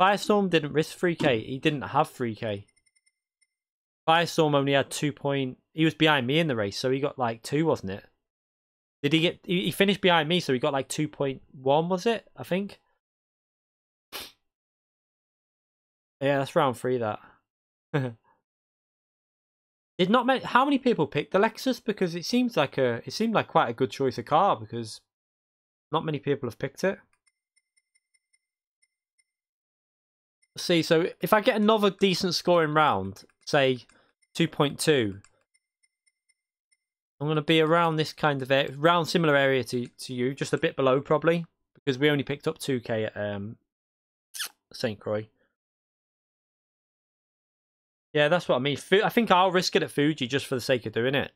Firestorm didn't risk 3k. He didn't have 3k. Firestorm only had 2. He was behind me in the race, so he got like 2, wasn't it? Did he get? He finished behind me, so he got like 2.1, was it? I think. Yeah, that's round 3. That. Did not how many people picked the Lexus? Because it seemed like quite a good choice of car because not many people have picked it. Let's see, so if I get another decent scoring round, say 2.2. I'm going to be around this kind of area, around similar area to you, just a bit below probably, because we only picked up 2k at St. Croix. Yeah, that's what I mean. I think I'll risk it at Fuji just for the sake of doing it,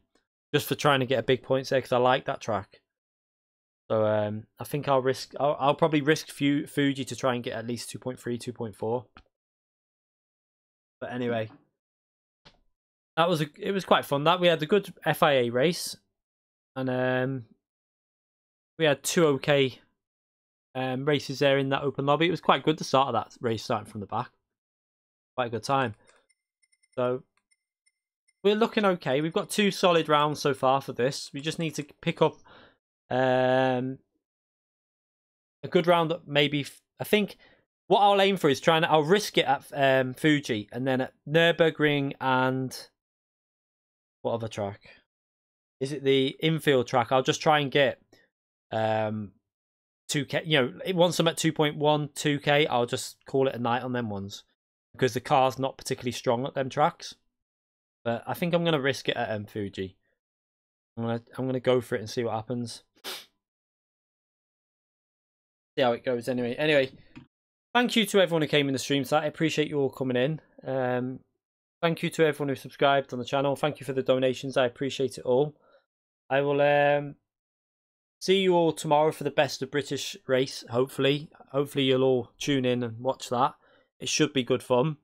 just for trying to get a big points there because I like that track. So I think I'll probably risk Fuji to try and get at least 2.3, 2.4. But anyway. It was quite fun. That we had a good FIA race, and we had 2 okay races there in that open lobby. It was quite good to start that race starting from the back. Quite a good time. So we're looking okay. We've got 2 solid rounds so far for this. We just need to pick up a good round that maybe. I think what I'll aim for is I'll risk it at Fuji and then at Nürburgring and. What other track? Is it the infield track? I'll just try and get 2K, you know, once I'm at 2.1, 2K, I'll just call it a night on them ones because the car's not particularly strong at them tracks. But I think I'm gonna risk it at Fuji. I'm gonna go for it and see what happens. See how it goes. Anyway, thank you to everyone who came in the stream tonight. I appreciate you all coming in. Thank you to everyone who subscribed on the channel. Thank you for the donations. I appreciate it all. I will see you all tomorrow for the Best of British race. Hopefully you'll all tune in and watch that. It should be good fun.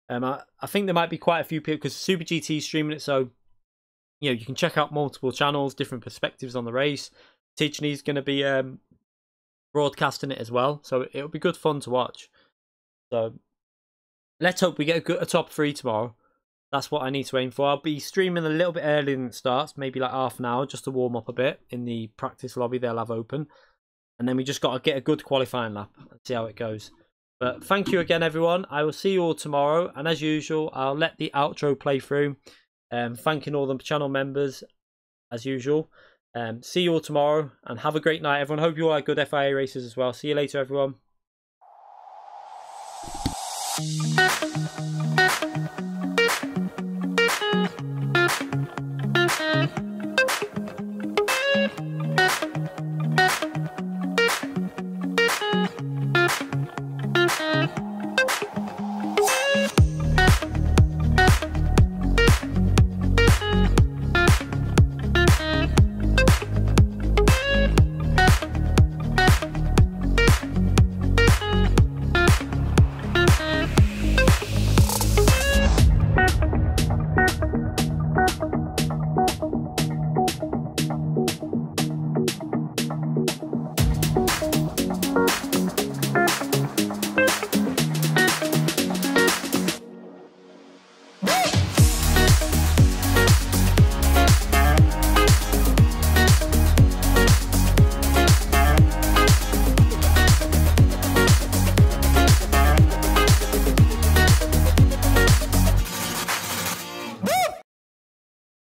I think there might be quite a few people because Super GT is streaming it, so you know you can check out multiple channels, different perspectives on the race. Teachnee's going to be broadcasting it as well, so it'll be good fun to watch. So let's hope we get a top 3 tomorrow. That's what I need to aim for. I'll be streaming a little bit earlier than it starts, maybe like half an hour, just to warm up a bit in the practice lobby they'll have open. And then we just got to get a good qualifying lap and see how it goes. But thank you again, everyone. I will see you all tomorrow. And as usual, I'll let the outro play through. Thanking all the channel members, as usual. See you all tomorrow, and have a great night, everyone. Hope you all had good FIA races as well. See you later, everyone.